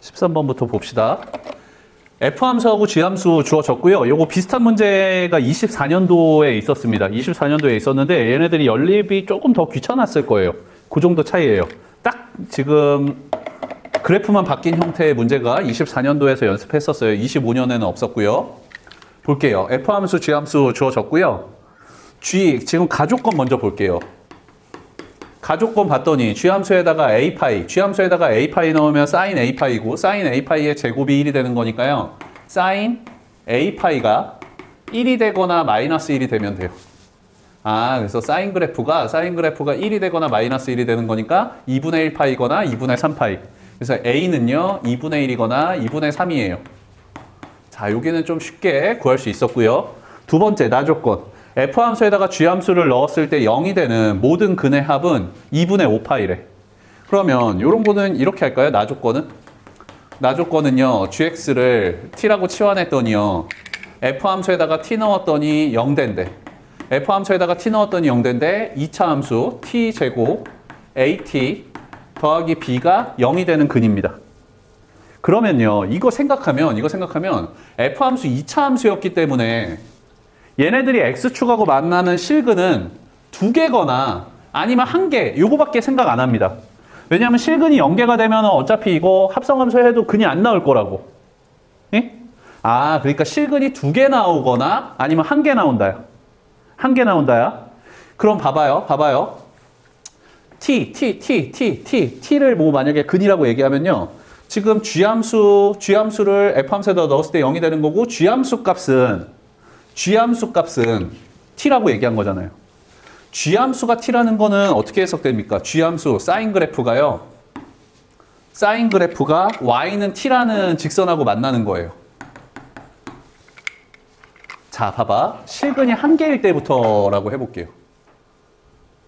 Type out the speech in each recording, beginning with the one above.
13번부터 봅시다. F함수하고 G함수 주어졌고요. 요거 비슷한 문제가 24년도에 있었습니다. 24년도에 있었는데 얘네들이 연립이 조금 더 귀찮았을 거예요. 그 정도 차이예요. 딱 지금 그래프만 바뀐 형태의 문제가 24년도에서 연습했었어요. 25년에는 없었고요. 볼게요. F함수, G함수 주어졌고요. G, 지금 가족권 먼저 볼게요. 가족권 봤더니 G함수에다가 A파이, G함수에다가 A파이 넣으면 sin A파이고 sin A파이의 제곱이 1이 되는 거니까요. sin A파이가 1이 되거나 마이너스 1이 되면 돼요. 그래서 사인 그래프가 1이 되거나 마이너스 1이 되는 거니까 2분의 1파이거나 2분의 3파이. 그래서 A는요, 2분의 1이거나 2분의 3이에요. 자, 여기는 좀 쉽게 구할 수 있었고요. 두 번째, 나조건. F함수에다가 G함수를 넣었을 때 0이 되는 모든 근의 합은 2분의 5파이래. 그러면 이런 거는 이렇게 할까요? 나조건은? 나조건은요, Gx를 T라고 치환했더니요, F함수에다가 T 넣었더니 0된대. F함수에다가 T 넣었더니 0된데 2차 함수 T제곱 AT 더하기 B가 0이 되는 근입니다. 그러면요, 이거 생각하면 F함수 2차 함수였기 때문에 얘네들이 X축하고 만나는 실근은 2개거나 아니면 1개, 요거밖에 생각 안 합니다. 왜냐하면 실근이 0개가 되면 어차피 이거 합성함수 해도 근이 안 나올 거라고. 예? 그러니까 실근이 2개 나오거나 아니면 1개 나온다요. 1개 나온다야. 그럼 봐봐요. T를 뭐 만약에 근이라고 얘기하면요. 지금 G함수를 F함수에다 넣었을 때 0이 되는 거고 G함수 값은 T라고 얘기한 거잖아요. G함수가 T라는 거는 어떻게 해석됩니까? G함수, 사인 그래프가 Y는 T라는 직선하고 만나는 거예요. 자, 봐봐. 실근이 1개일 때부터라고 해볼게요.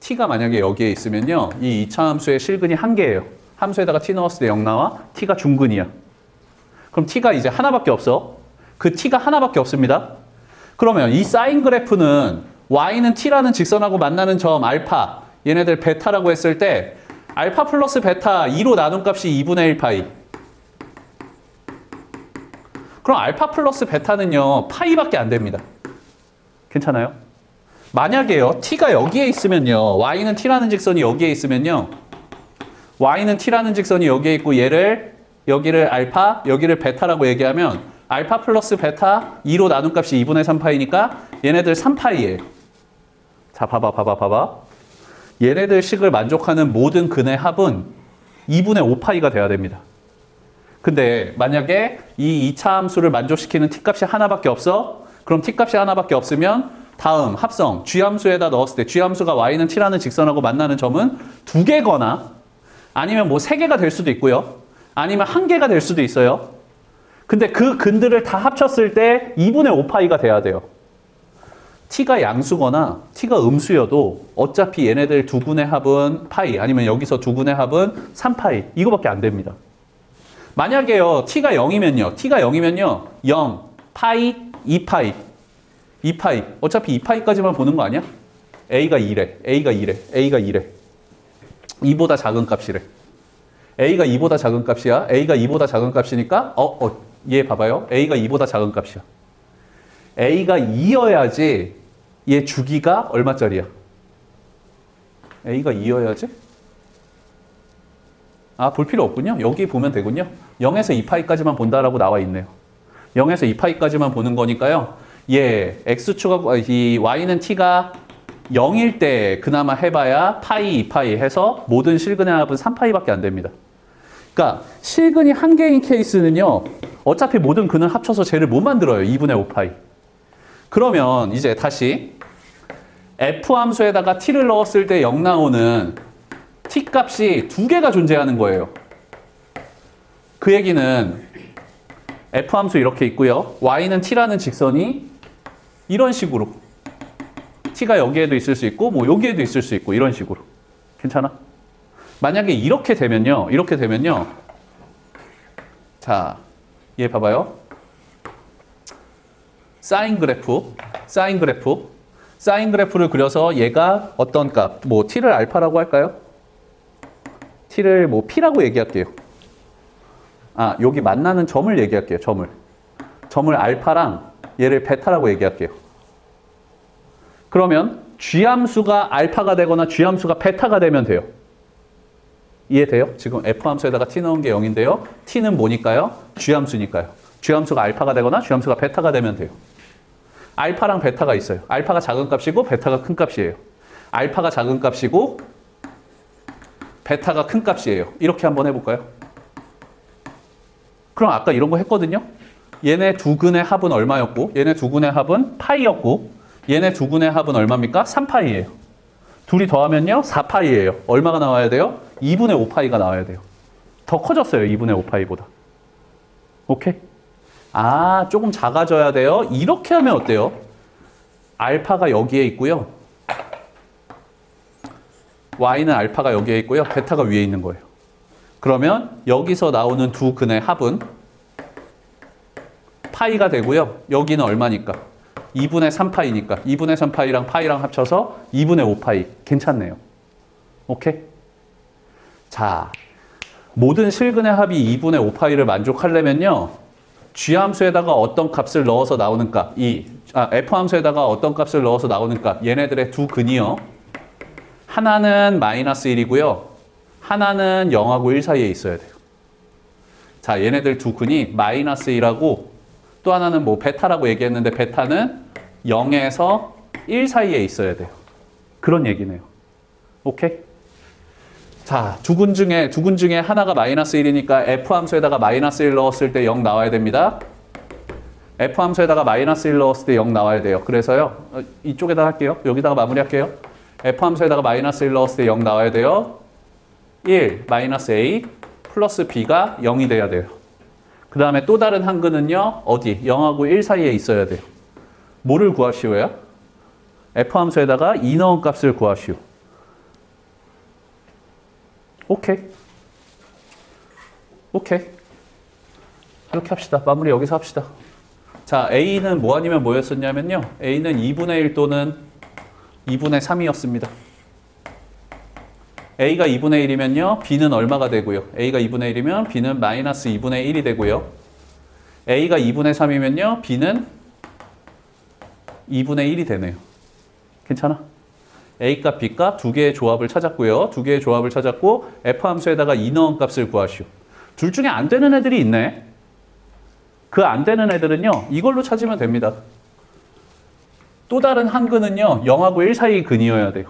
T가 만약에 여기에 있으면요. 이 2차 함수의 실근이 1개예요. 함수에다가 T 넣었을 때 0 나와. T가 중근이야. 그럼 T가 이제 하나밖에 없어. 그 T가 하나밖에 없습니다. 그러면 이 사인 그래프는 Y는 T라는 직선하고 만나는 점 알파, 얘네들 베타라고 했을 때 알파 플러스 베타 2로 나눈 값이 2분의 1파이. 그럼 알파 플러스 베타는요, 파이밖에 안 됩니다. 괜찮아요? 만약에요, T가 여기에 있으면요, Y는 T라는 직선이 여기에 있으면요, Y는 T라는 직선이 여기에 있고 여기를 알파, 여기를 베타라고 얘기하면 알파 플러스 베타 2로 나눈 값이 2분의 3파이니까 얘네들 3파이예요. 자, 봐봐. 얘네들 식을 만족하는 모든 근의 합은 2분의 5파이가 돼야 됩니다. 근데 만약에 이 2차 함수를 만족시키는 T값이 하나밖에 없어? 그럼 T값이 하나밖에 없으면 다음 합성 G함수에다 넣었을 때 G함수가 Y는 T라는 직선하고 만나는 점은 2개거나 아니면 뭐 3개가 될 수도 있고요. 아니면 1개가 될 수도 있어요. 근데 그 근들을 다 합쳤을 때 2분의 5파이가 돼야 돼요. T가 양수거나 T가 음수여도 어차피 얘네들 두 근의 합은 파이 아니면 여기서 두 근의 합은 3파이 이거밖에 안 됩니다. 만약에요, T가 0이면요, 0, 파이, 2파이. 어차피 2파이까지만 보는 거 아니야? A가 2래. 2보다 작은 값이래. A가 2보다 작은 값이야. A가 2보다 작은 값이니까, 얘 봐봐요. A가 2보다 작은 값이야. A가 2여야지 얘 주기가 얼마짜리야? A가 2여야지? 볼 필요 없군요. 여기 보면 되군요. 0에서 2파이까지만 본다라고 나와 있네요. 0에서 2파이까지만 보는 거니까요. X축하고, 이 Y는 T가 0일 때 그나마 해봐야 파이, 2파이 해서 모든 실근의 합은 3파이밖에 안 됩니다. 그러니까 실근이 1개인 케이스는요. 어차피 모든 근을 합쳐서 쟤를 못 만들어요. 2분의 5파이. 그러면 이제 다시 F함수에다가 T를 넣었을 때 0 나오는 T값이 2개가 존재하는 거예요. 그 얘기는 F함수 이렇게 있고요. Y는 T라는 직선이 이런 식으로 T가 여기에도 있을 수 있고 뭐 여기에도 있을 수 있고 이런 식으로. 괜찮아? 만약에 이렇게 되면요. 자, 얘 봐봐요. 사인 그래프를 그려서 얘가 어떤 값, 뭐 T를 알파라고 할까요? T를 뭐 P라고 얘기할게요. 여기 만나는 점을 얘기할게요. 점을 알파랑 얘를 베타라고 얘기할게요. 그러면 G함수가 알파가 되거나 G함수가 베타가 되면 돼요. 이해돼요? 지금 F함수에다가 T 넣은 게 0인데요. T는 뭐니까요? G함수니까요. G함수가 알파가 되거나 G함수가 베타가 되면 돼요. 알파랑 베타가 있어요. 알파가 작은 값이고 베타가 큰 값이에요. 알파가 작은 값이고 베타가 큰 값이에요. 이렇게 한번 해볼까요? 그럼 아까 이런 거 했거든요. 얘네 두 근의 합은 얼마였고 얘네 두 근의 합은 파이였고 얘네 두 근의 합은 얼마입니까? 3파이예요. 둘이 더하면요 4파이예요. 얼마가 나와야 돼요? 2분의 5파이가 나와야 돼요. 더 커졌어요. 2분의 5파이보다. 오케이? 조금 작아져야 돼요. 이렇게 하면 어때요? 알파가 여기에 있고요. y는 알파가 여기에 있고요. 베타가 위에 있는 거예요. 그러면 여기서 나오는 두 근의 합은 파이가 되고요. 여기는 얼마니까? 2분의 3파이니까 2분의 3파이랑 파이랑 합쳐서 2분의 5파이. 괜찮네요. 오케이? 자, 모든 실근의 합이 2분의 5파이를 만족하려면요. G함수에다가 어떤 값을 넣어서 나오는 값, F함수에다가 어떤 값을 넣어서 나오는 값, 얘네들의 두 근이요. 하나는 마이너스 1이고요. 하나는 0하고 1 사이에 있어야 돼요. 자, 얘네들 두 근이 마이너스 1하고 또 하나는 뭐 베타라고 얘기했는데 베타는 0에서 1 사이에 있어야 돼요. 그런 얘기네요. 오케이? 자, 두 근 중에 하나가 마이너스 1이니까 F함수에다가 마이너스 1 넣었을 때 0 나와야 됩니다. F함수에다가 마이너스 1 넣었을 때 0 나와야 돼요. 그래서요. 이쪽에다 할게요. 여기다가 마무리할게요. F함수에다가 마이너스 1 넣었을 때 0 나와야 돼요. 1 마이너스 A 플러스 B가 0이 돼야 돼요. 그 다음에 또 다른 한 근은요. 어디? 0하고 1 사이에 있어야 돼요. 뭐를 구하시오요? F함수에다가 2 넣은 값을 구하시오. 오케이. 이렇게 합시다. 마무리 여기서 합시다. 자, A는 뭐 아니면 뭐였었냐면요. A는 2분의 1 또는 2분의 3이었습니다. A가 2분의 1이면요. B는 얼마가 되고요? A가 2분의 1이면 B는 마이너스 2분의 1이 되고요. A가 2분의 3이면요. B는 2분의 1이 되네요. 괜찮아? A값, B값 두 개의 조합을 찾았고요. 두 개의 조합을 찾았고 F함수에다가 2 넣은 값을 구하시오. 둘 중에 안 되는 애들이 있네. 그 안 되는 애들은요. 이걸로 찾으면 됩니다. 또 다른 한 근은요. 0하고 1 사이 근이어야 돼요.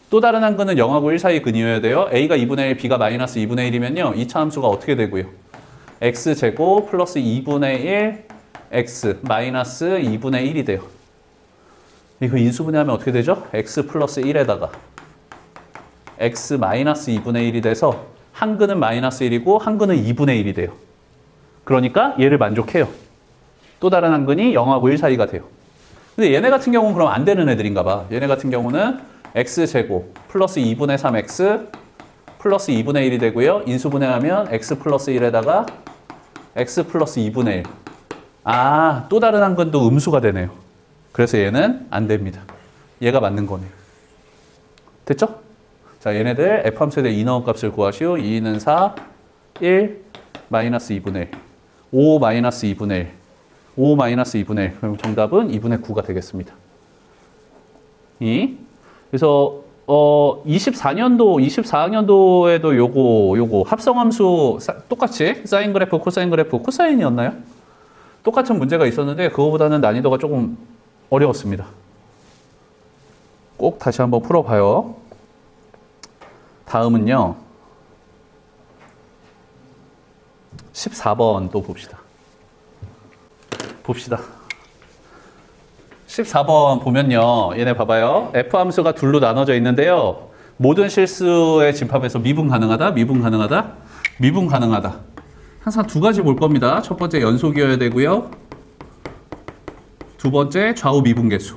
또 다른 한 근은 0하고 1 사이 근이어야 돼요. A가 2분의 1, B가 마이너스 2분의 1이면요. 2차 함수가 어떻게 되고요? X제곱 플러스 2분의 1 X 마이너스 2분의 1이 돼요. 이거 인수분해하면 어떻게 되죠? X 플러스 1에다가 X 마이너스 2분의 1이 돼서 한 근은 마이너스 1이고 한 근은 2분의 1이 돼요. 그러니까 얘를 만족해요. 또 다른 한 근이 0하고 1 사이가 돼요. 근데 얘네 같은 경우는 그럼 안 되는 애들인가 봐. 얘네 같은 경우는 X제곱 플러스 2분의 3X 플러스 2분의 1이 되고요. 인수분해하면 X 플러스 1에다가 X 플러스 2분의 1. 또 다른 한 근도 음수가 되네요. 그래서 얘는 안 됩니다. 얘가 맞는 거네요. 됐죠? 자, 얘네들 F함수에 대해 2 넣은 값을 구하시오. 2는 4, 1, 마이너스 2분의 1. 5 마이너스 2분의 1. 5 마이너스 2분의 1. 그럼 정답은 2분의 9가 되겠습니다. 그래서 24학년도에도 요거 합성함수 똑같이 사인 그래프, 코사인 그래프, 코사인이었나요? 똑같은 문제가 있었는데 그거보다는 난이도가 조금 어려웠습니다. 꼭 다시 한번 풀어봐요. 다음은요. 14번 또 봅시다. 14번 보면요. 얘네 봐봐요. F함수가 둘로 나눠져 있는데요. 모든 실수의 집합에서 미분 가능하다. 항상 두 가지 볼 겁니다. 첫 번째 연속이어야 되고요. 두 번째 좌우 미분계수.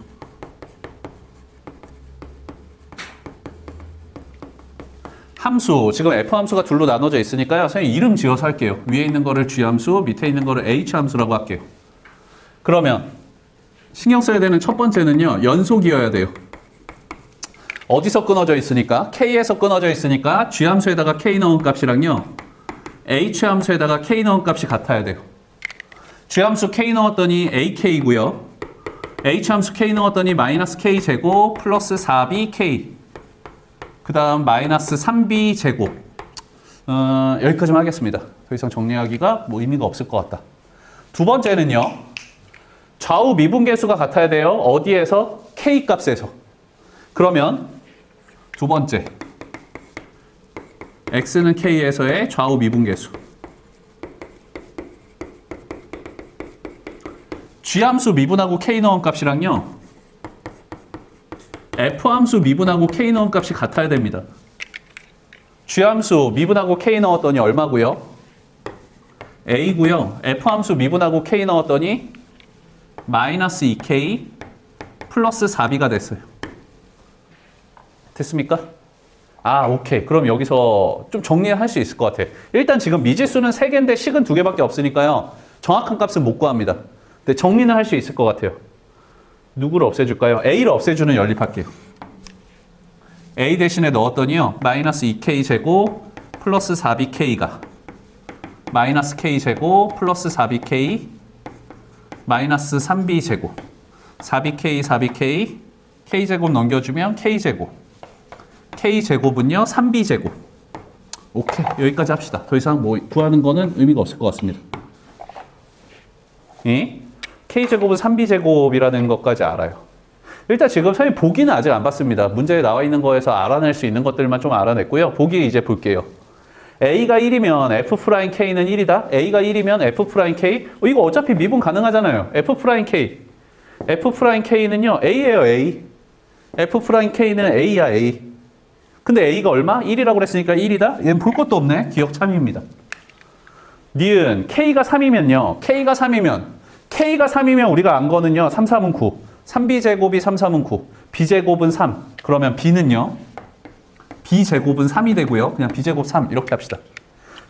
함수, 지금 F함수가 둘로 나눠져 있으니까요. 선생님 이름 지어서 할게요. 위에 있는 거를 G함수, 밑에 있는 거를 H함수라고 할게요. 그러면 신경 써야 되는 첫 번째는요. 연속이어야 돼요. 어디서 끊어져 있으니까? K에서 끊어져 있으니까 G함수에다가 K 넣은 값이랑요. h 함수에다가 k 넣은 값이 같아야 돼요. g 함수 k 넣었더니 ak고요. h 함수 k 넣었더니 마이너스 k 제곱 플러스 4bk. 그 다음 마이너스 3b 제곱. 여기까지만 하겠습니다. 더 이상 정리하기가 뭐 의미가 없을 것 같다. 두 번째는요. 좌우 미분계수가 같아야 돼요. 어디에서? k 값에서. 그러면 두 번째. x는 k에서의 좌우 미분계수. g함수 미분하고 k 넣은 값이랑요. f함수 미분하고 k 넣은 값이 같아야 됩니다. g함수 미분하고 k 넣었더니 얼마고요? a고요. f함수 미분하고 k 넣었더니 마이너스 2k 플러스 4b가 됐어요. 됐습니까? 아, 오케이. 그럼 여기서 좀 정리할 수 있을 것 같아. 일단 지금 미지수는 3개인데 식은 2개밖에 없으니까요. 정확한 값은 못 구합니다. 근데 정리는 할 수 있을 것 같아요. 누구를 없애줄까요? a를 없애주는 연립할게요. a 대신에 넣었더니요. 마이너스 2k 제곱 플러스 4bk가 마이너스 k 제곱 플러스 4bk 마이너스 3b 제곱 4bk 4bk k 제곱 넘겨주면 k 제곱 k 제곱은요 3b 제곱. 오케이, 여기까지 합시다. 더 이상 뭐 구하는 거는 의미가 없을 것 같습니다. 예? k 제곱은 3b 제곱이라는 것까지 알아요. 일단 지금 선생님 보기는 아직 안 봤습니다. 문제에 나와 있는 거에서 알아낼 수 있는 것들만 좀 알아냈고요. 보기 이제 볼게요. a가 1이면 f'k는 1이다. a가 1이면 f'k. 이거 어차피 미분 가능하잖아요. f'k. f'k는요 a예요, a. f'k는 a야, a. 근데 a가 얼마? 1이라고 그랬으니까 1이다? 얘는 볼 것도 없네. 기억 참입니다. 니은 k가 3이면요. k가 3이면 우리가 안 거는요. 3, 3은 9. 3b제곱이 3, 3은 9. b제곱은 3. 그러면 b는요. b제곱은 3이 되고요. 그냥 b제곱 3 이렇게 합시다.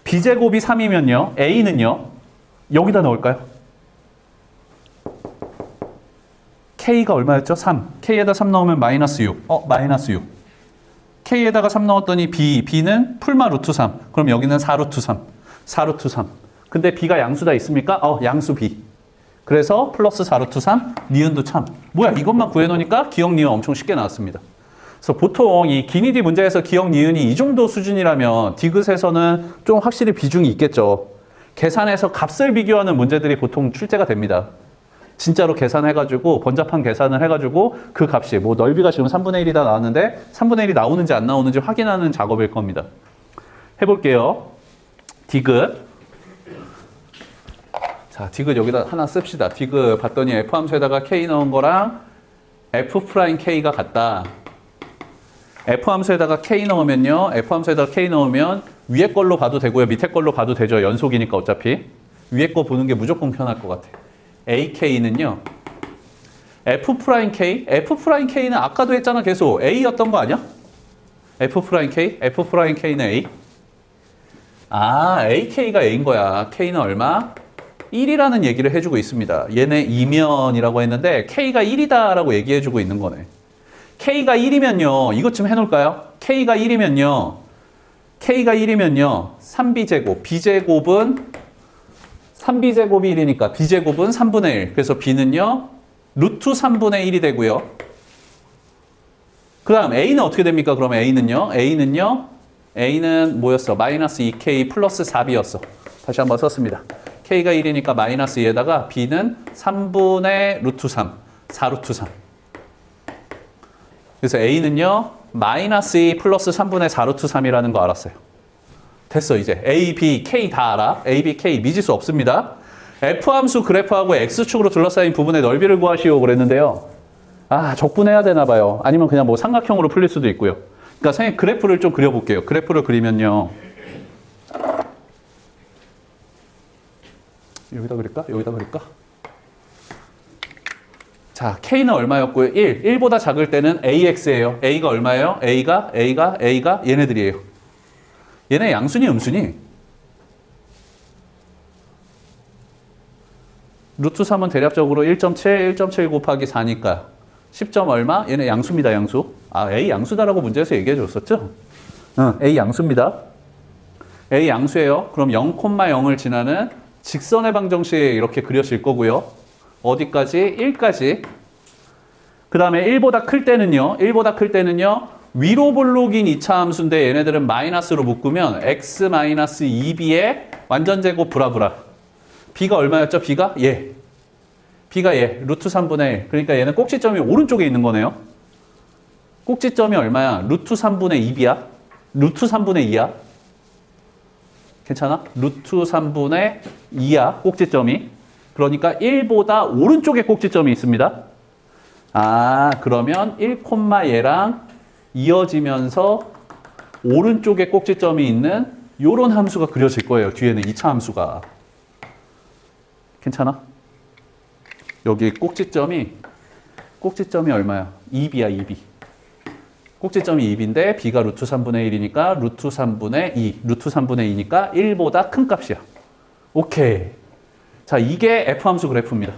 b제곱이 3이면요. a는요. 여기다 넣을까요? k가 얼마였죠? 3. k에다 3 넣으면 마이너스 6. 마이너스 6. k에다가 3 넣었더니 b는 풀마 루트 3. 그럼 여기는 4 루트 3. 4 루트 3. 근데 b가 양수다 있습니까? 양수 b. 그래서 플러스 4 루트 3. 니은도 참. 뭐야, 이것만 구해놓으니까 기억 니은 엄청 쉽게 나왔습니다. 그래서 보통 이 기니디 문제에서 기억 니은이 이 정도 수준이라면 디귿에서는 좀 확실히 비중이 있겠죠. 계산해서 값을 비교하는 문제들이 보통 출제가 됩니다. 진짜로 계산해가지고 번잡한 계산을 해가지고 그 값이 뭐 넓이가 지금 3분의 1이 다 나왔는데 3분의 1이 나오는지 안 나오는지 확인하는 작업일 겁니다. 해볼게요. 디귿. 자, 디귿 여기다 하나 씁시다. 디귿 봤더니 f함수에다가 k 넣은 거랑 f'k가 같다. f함수에다가 k 넣으면요. f함수에다가 k 넣으면 위에 걸로 봐도 되고요. 밑에 걸로 봐도 되죠. 연속이니까 어차피. 위에 거 보는 게 무조건 편할 것 같아. ak는요. f'k는 아까도 했잖아. 계속 a였던 거 아니야? f'k는 a. ak가 a인 거야. k는 얼마? 1이라는 얘기를 해주고 있습니다. 얘네 이면이라고 했는데 k가 1이다라고 얘기해주고 있는 거네. k가 1이면요. 이것 좀 해놓을까요? k가 1이면요. 3b제곱. b제곱은 3b제곱이 1이니까 b제곱은 3분의 1. 그래서 b는요. 루트 3분의 1이 되고요. 그 다음 a는 어떻게 됩니까? 그러면 a는 뭐였어? 마이너스 2k 플러스 4b였어. 다시 한번 썼습니다. k가 1이니까 마이너스 2에다가 b는 3분의 루트 3, 4루트 3. 그래서 a는요. 마이너스 2 플러스 3분의 4루트 3이라는 거 알았어요. 됐어 이제. a, b, k 다 알아. a, b, k 미지수 없습니다. f함수 그래프하고 x축으로 둘러싸인 부분의 넓이를 구하시오 그랬는데요. 적분해야 되나 봐요. 아니면 그냥 뭐 삼각형으로 풀릴 수도 있고요. 그러니까 선생님 그래프를 좀 그려볼게요. 그래프를 그리면요. 여기다 그릴까? 자, k는 얼마였고요? 1. 1보다 작을 때는 ax예요. a가 얼마예요? a가 얘네들이에요. 얘네 양순이 음순이? 루트 3은 대략적으로 1.7 곱하기 4니까 10점 얼마? 얘네 양수입니다, 양수. a 양수다라고 문제에서 얘기해 줬었죠? A 양수입니다. A 양수예요. 그럼 0,0을 지나는 직선의 방정식 이렇게 그려질 거고요. 어디까지? 1까지. 그 다음에 1보다 클 때는요. 1보다 클 때는요. 위로 볼록인 2차 함수인데 얘네들은 마이너스로 묶으면 x-2b의 완전 제곱 브라브라. b가 얼마였죠? b가? 예. b가 예. 루트 3분의 1. 그러니까 얘는 꼭지점이 오른쪽에 있는 거네요. 꼭지점이 얼마야? 루트 3분의 2b야. 루트 3분의 2야. 괜찮아? 루트 3분의 2야. 꼭지점이. 그러니까 1보다 오른쪽에 꼭지점이 있습니다. 아, 그러면 1, 얘랑 이어지면서 오른쪽에 꼭지점이 있는 요런 함수가 그려질 거예요. 뒤에는 2차 함수가. 괜찮아? 여기 꼭지점이 얼마야? 2b야, 2b. 꼭지점이 2b인데 b가 루트 3분의 1이니까 루트 3분의 2. 루트 3분의 2니까 1보다 큰 값이야. 오케이. 자, 이게 F함수 그래프입니다.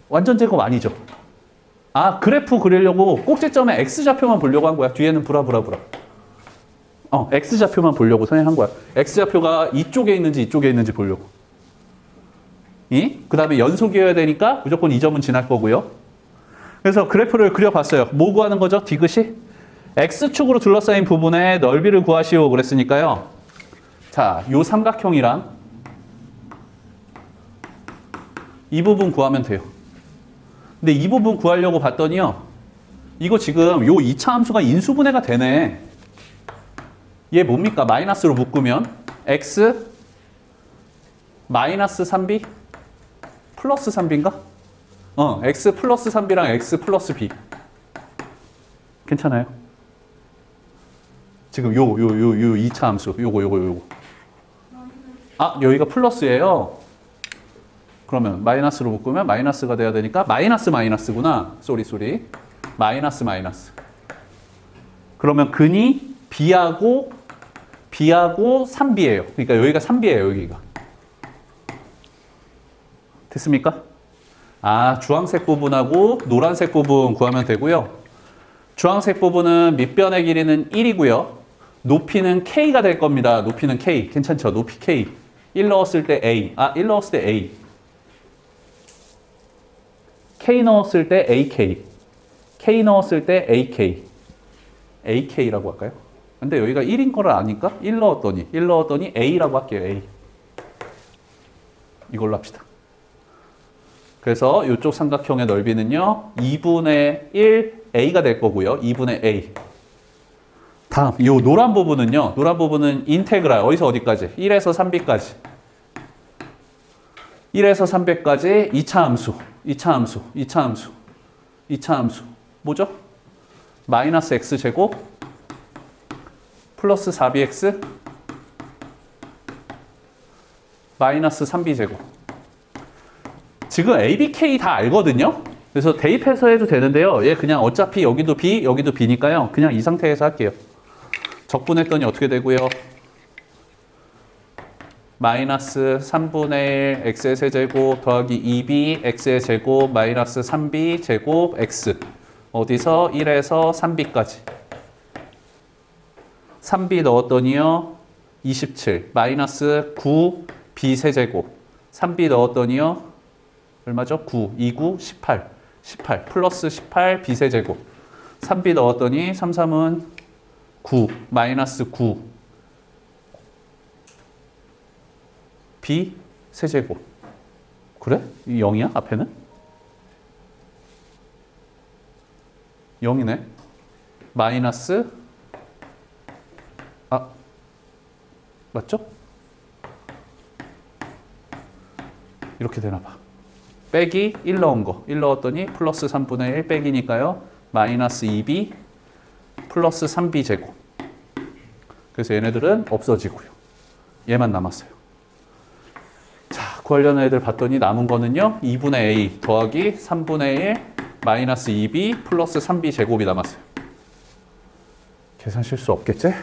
완전 제곱 아니죠. 아, 그래프 그리려고 꼭지점에 X좌표만 보려고 한 거야. 뒤에는 브라브라브라. X좌표만 보려고 선행한 거야. X좌표가 이쪽에 있는지 이쪽에 있는지 보려고. 그 다음에 연속이어야 되니까 무조건 이 점은 지날 거고요. 그래서 그래프를 그려봤어요. 뭐 구하는 거죠? 디귿이? X축으로 둘러싸인 부분의 넓이를 구하시오 그랬으니까요. 자, 요 삼각형이랑 이 부분 구하면 돼요. 근데 이 부분 구하려고 봤더니요. 이거 지금 요 2차 함수가 인수분해가 되네. 얘 뭡니까? 마이너스로 묶으면 x 마이너스 3b 플러스 3b인가? x 플러스 3b랑 x 플러스 b. 괜찮아요? 지금 요 2차 함수. 요거. 아, 여기가 플러스예요. 그러면 마이너스로 묶으면 마이너스가 돼야 되니까 마이너스구나. 쏘리. 마이너스. 그러면 근이 b하고 3b예요. 그러니까 여기가 3b예요, 여기가. 됐습니까? 아, 주황색 부분하고 노란색 부분 구하면 되고요. 주황색 부분은 밑변의 길이는 1이고요. 높이는 k가 될 겁니다. 높이는 k. 괜찮죠? 높이 k. 1 넣었을 때 a. 1 넣었을 때 a. K 넣었을 때 AK. K 넣었을 때 AK. AK라고 할까요? 근데 여기가 1인 거를 아니까 1 넣었더니 A라고 할게요. A. 이걸로 합시다. 그래서 이쪽 삼각형의 넓이는요. 2분의 1 A가 될 거고요. 2분의 A. 다음, 이 노란 부분은요. 노란 부분은 인테그랄. 어디서 어디까지? 1에서 3b까지. 1에서 300까지 2차 함수. 뭐죠? 마이너스 x제곱 플러스 4bx 마이너스 3b제곱. 지금 abk 다 알거든요? 그래서 대입해서 해도 되는데요. 얘 그냥 어차피 여기도 b, 여기도 b니까요. 그냥 이 상태에서 할게요. 적분했더니 어떻게 되고요? 마이너스 3분의 1 x의 세제곱 더하기 2b x의 제곱 마이너스 3b 제곱 x. 어디서 1에서 3b까지. 3b 넣었더니요. 27 마이너스 9 b 세제곱. 3b 넣었더니요. 얼마죠? 9 29 18 플러스 18 b 세제곱. 3b 넣었더니 3, 3은 9 마이너스 9 b 세제곱. 그래? 이 0이야? 앞에는? 0이네. 마이너스 맞죠? 이렇게 되나 봐. 빼기 1 넣은 거. 1 넣었더니 플러스 3분의 1 빼기니까요. 마이너스 2b 플러스 3b 제곱. 그래서 얘네들은 없어지고요. 얘만 남았어요. 자, 구하려는 애들 봤더니 남은 거는요. 2분의 a 더하기 3분의 1 마이너스 2b 플러스 3b 제곱이 남았어요. 계산 실수 없겠지?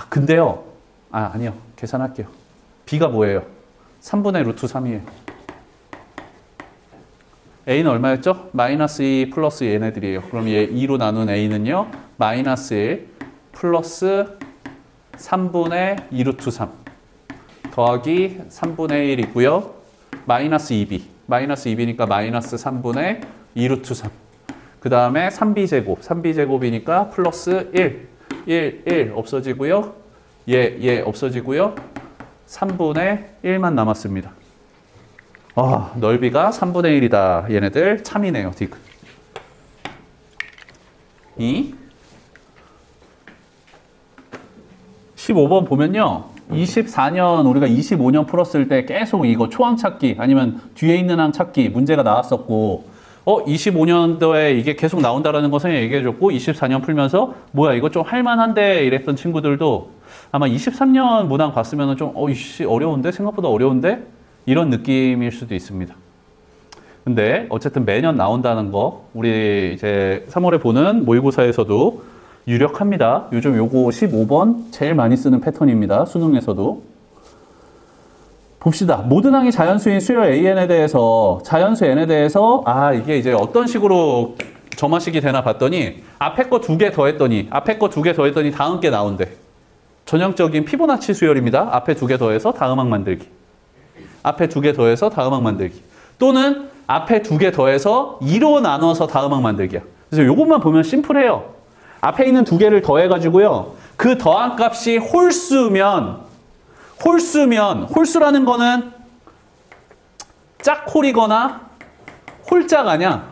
근데요. 아니요. 계산할게요. b가 뭐예요? 3분의 루트 3이에요. a는 얼마였죠? 마이너스 2 플러스 얘네들이에요. 그럼 얘 2로 나눈 a는요. 마이너스 1 플러스 3분의 2 루트 3 더하기 3분의 1이고요. 마이너스 2b. 마이너스 2b니까 마이너스 3분의 2 루트 3. 그 다음에 3b제곱. 3b제곱이니까 플러스 1. 1 없어지고요. 얘 없어지고요. 3분의 1만 남았습니다. 넓이가 3분의 1이다. 얘네들 참이네요. 디귿. 15번 보면요. 24년 우리가 25년 풀었을 때 계속 이거 초항 찾기 아니면 뒤에 있는 항 찾기 문제가 나왔었고 25년도에 이게 계속 나온다라는 것을 얘기해줬고 24년 풀면서 뭐야 이거 좀 할만한데 이랬던 친구들도 아마 23년 문항 봤으면 좀 어려운데 생각보다 어려운데 이런 느낌일 수도 있습니다. 근데 어쨌든 매년 나온다는 거 우리 이제 3월에 보는 모의고사에서도 유력합니다. 요즘 요거 15번 제일 많이 쓰는 패턴입니다. 수능에서도. 봅시다. 모든 항이 자연수인 수열 AN에 대해서 자연수 N에 대해서 이게 이제 어떤 식으로 점화식이 되나 봤더니 앞에 거 2개 더했더니 다음 게 나온대. 전형적인 피보나치 수열입니다. 앞에 2개 더해서 다음 항 만들기. 앞에 2개 더해서 다음 항 만들기. 또는 앞에 2개 더해서 2로 나눠서 다음 항 만들기야. 그래서 요것만 보면 심플해요. 앞에 있는 2개를 더해가지고요. 그 더한 값이 홀수라는 거는 짝홀이거나 홀짝 아니야.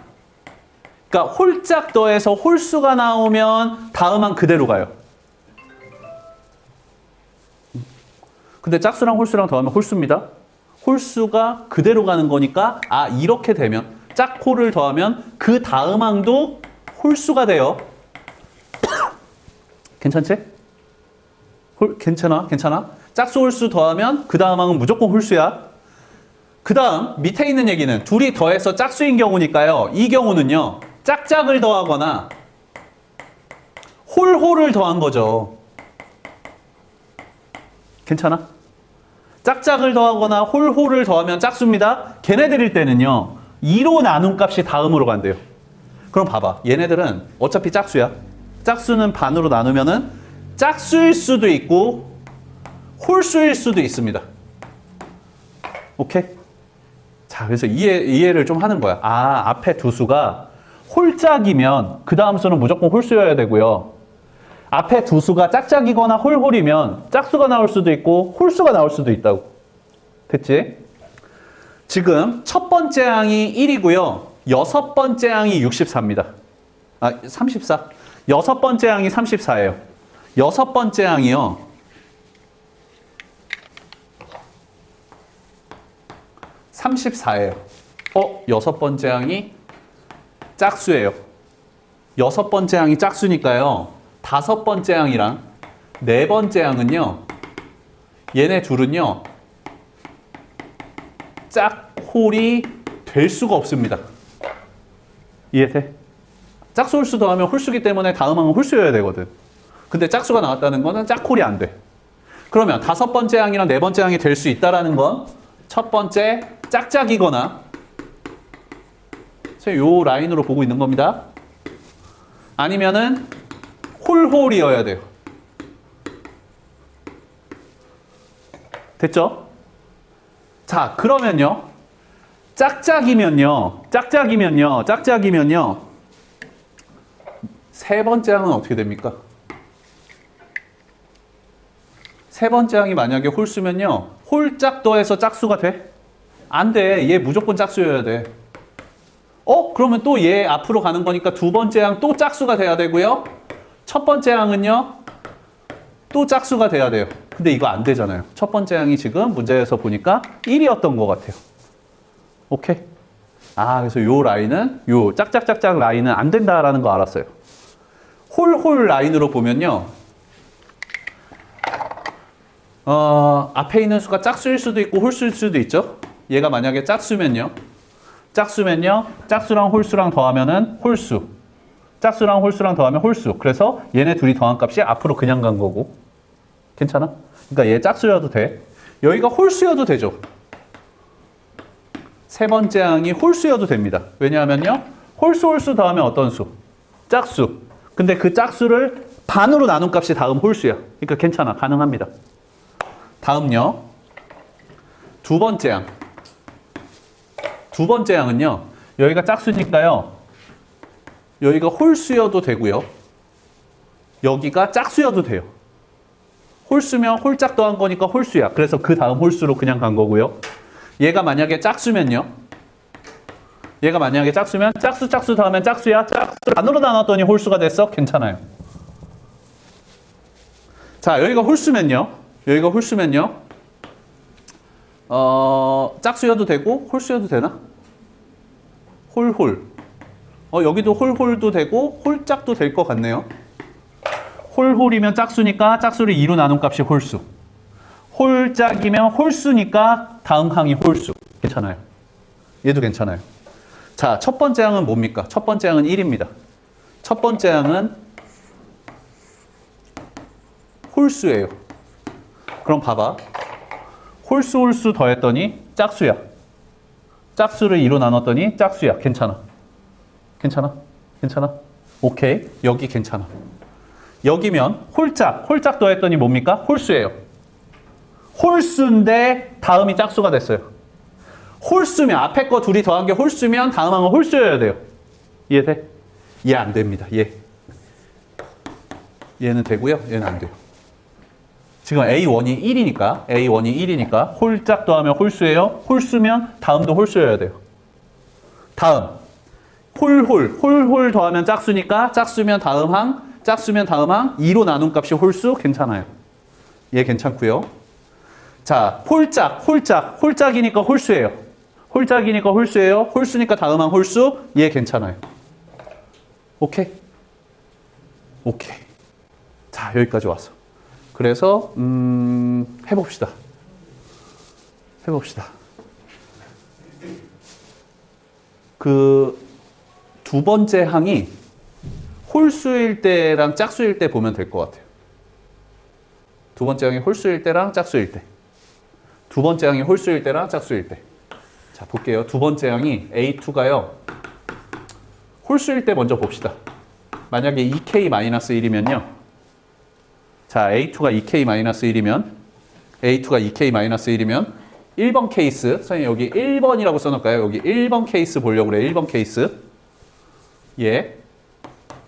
그러니까 홀짝 더해서 홀수가 나오면 다음 항 그대로 가요. 근데 짝수랑 홀수랑 더하면 홀수입니다. 홀수가 그대로 가는 거니까 이렇게 되면 짝홀을 더하면 그 다음 항도 홀수가 돼요. 괜찮지? 괜찮아? 짝수 홀수 더하면 그 다음 항은 무조건 홀수야. 그 다음 밑에 있는 얘기는 둘이 더해서 짝수인 경우니까요. 이 경우는요. 짝짝을 더하거나 홀홀을 더한 거죠. 괜찮아? 짝짝을 더하거나 홀홀을 더하면 짝수입니다. 걔네들일 때는요. 2로 나눈 값이 다음으로 간대요. 그럼 봐봐. 얘네들은 어차피 짝수야. 짝수는 반으로 나누면은 짝수일 수도 있고 홀수일 수도 있습니다. 오케이? 자, 그래서 이해를 좀 하는 거야. 앞에 두 수가 홀짝이면 그 다음 수는 무조건 홀수여야 되고요. 앞에 두 수가 짝짝이거나 홀홀이면 짝수가 나올 수도 있고 홀수가 나올 수도 있다고. 됐지? 지금 첫 번째 항이 1이고요. 여섯 번째 항이 64입니다. 34. 여섯 번째 항이 34예요. 여섯 번째 항이요. 34예요. 여섯 번째 항이 짝수예요. 여섯 번째 항이 짝수니까요. 다섯 번째 항이랑 네 번째 항은요. 얘네 둘은요. 짝홀이 될 수가 없습니다. 이해돼? 짝수 홀수 더하면 홀수기 때문에 다음 항은 홀수여야 되거든. 근데 짝수가 나왔다는 거는 짝홀이 안 돼. 그러면 다섯 번째 항이랑 네 번째 항이 될 수 있다라는 건 첫 번째 짝짝이거나 요 라인으로 보고 있는 겁니다. 아니면은 홀홀이어야 돼요. 됐죠? 자, 그러면요. 짝짝이면요. 세 번째 항은 어떻게 됩니까? 세 번째 항이 만약에 홀수면요. 홀짝 더해서 짝수가 돼? 안 돼. 얘 무조건 짝수여야 돼. 그러면 또 얘 앞으로 가는 거니까 두 번째 항 또 짝수가 돼야 되고요. 첫 번째 항은요. 또 짝수가 돼야 돼요. 근데 이거 안 되잖아요. 첫 번째 항이 지금 문제에서 보니까 1이었던 것 같아요. 오케이? 그래서 요 라인은, 요 짝짝짝짝 라인은 안 된다라는 거 알았어요. 홀홀 라인으로 보면요. 앞에 있는 수가 짝수일 수도 있고 홀수일 수도 있죠. 얘가 만약에 짝수면요. 짝수랑 홀수랑 더하면은 홀수. 짝수랑 홀수랑 더하면 홀수. 그래서 얘네 둘이 더한 값이 앞으로 그냥 간 거고. 괜찮아? 그러니까 얘 짝수여도 돼. 여기가 홀수여도 되죠. 세 번째 항이 홀수여도 됩니다. 왜냐하면요. 홀수 더하면 어떤 수? 짝수. 근데 그 짝수를 반으로 나눈 값이 다음 홀수야. 그러니까 괜찮아. 가능합니다. 다음요. 두 번째 항. 두 번째 항은요. 여기가 짝수니까요. 여기가 홀수여도 되고요. 여기가 짝수여도 돼요. 홀수면 홀짝 더한 거니까 홀수야. 그래서 그 다음 홀수로 그냥 간 거고요. 얘가 만약에 짝수면요. 얘가 만약에 짝수면 짝수 더하면 짝수야. 짝수 반으로 나눴더니 홀수가 됐어. 괜찮아요. 자, 여기가 홀수면요. 여기가 홀수면요. 짝수여도 되고 홀수여도 되나? 홀. 여기도 홀도 되고 홀짝도 될 것 같네요. 홀이면 짝수니까 짝수를 2로 나눈 값이 홀수. 홀짝이면 홀수니까 다음 항이 홀수. 괜찮아요. 얘도 괜찮아요. 자, 첫 번째 항은 뭡니까? 첫 번째 항은 1입니다. 첫 번째 항은 홀수예요. 그럼 봐봐. 홀수 더했더니 짝수야. 짝수를 2로 나눴더니 짝수야. 괜찮아. 오케이. 여기 괜찮아. 여기면 홀짝 더했더니 뭡니까? 홀수예요. 홀수인데 다음이 짝수가 됐어요. 홀수면 앞에 거 둘이 더한 게 홀수면 다음 항은 홀수여야 돼요. 이해돼? 얘 안 됩니다. 얘는 되고요. 얘는 안 돼요. 지금 A1이 1이니까 홀짝 더하면 홀수예요. 홀수면 다음도 홀수여야 돼요. 다음 홀 더하면 짝수니까 짝수면 다음 항 2로 나눈 값이 홀수. 괜찮아요. 얘 괜찮고요. 자, 홀짝이니까 홀수예요. 홀수니까 다음 항 홀수. 얘 괜찮아요. 오케이. 자, 여기까지 왔어. 그래서 해봅시다. 그 두 번째 항이 홀수일 때랑 짝수일 때 보면 될 것 같아요. 두 번째 항이 홀수일 때랑 짝수일 때. 자, 볼게요. 두 번째 항이 A2가요. 홀수일 때 먼저 봅시다. 만약에 2K-1이면요. 자, A2가 2K-1이면 1번 케이스. 선생님 여기 1번이라고 써놓을까요? 여기 1번 케이스 보려고 그래. 1번 케이스.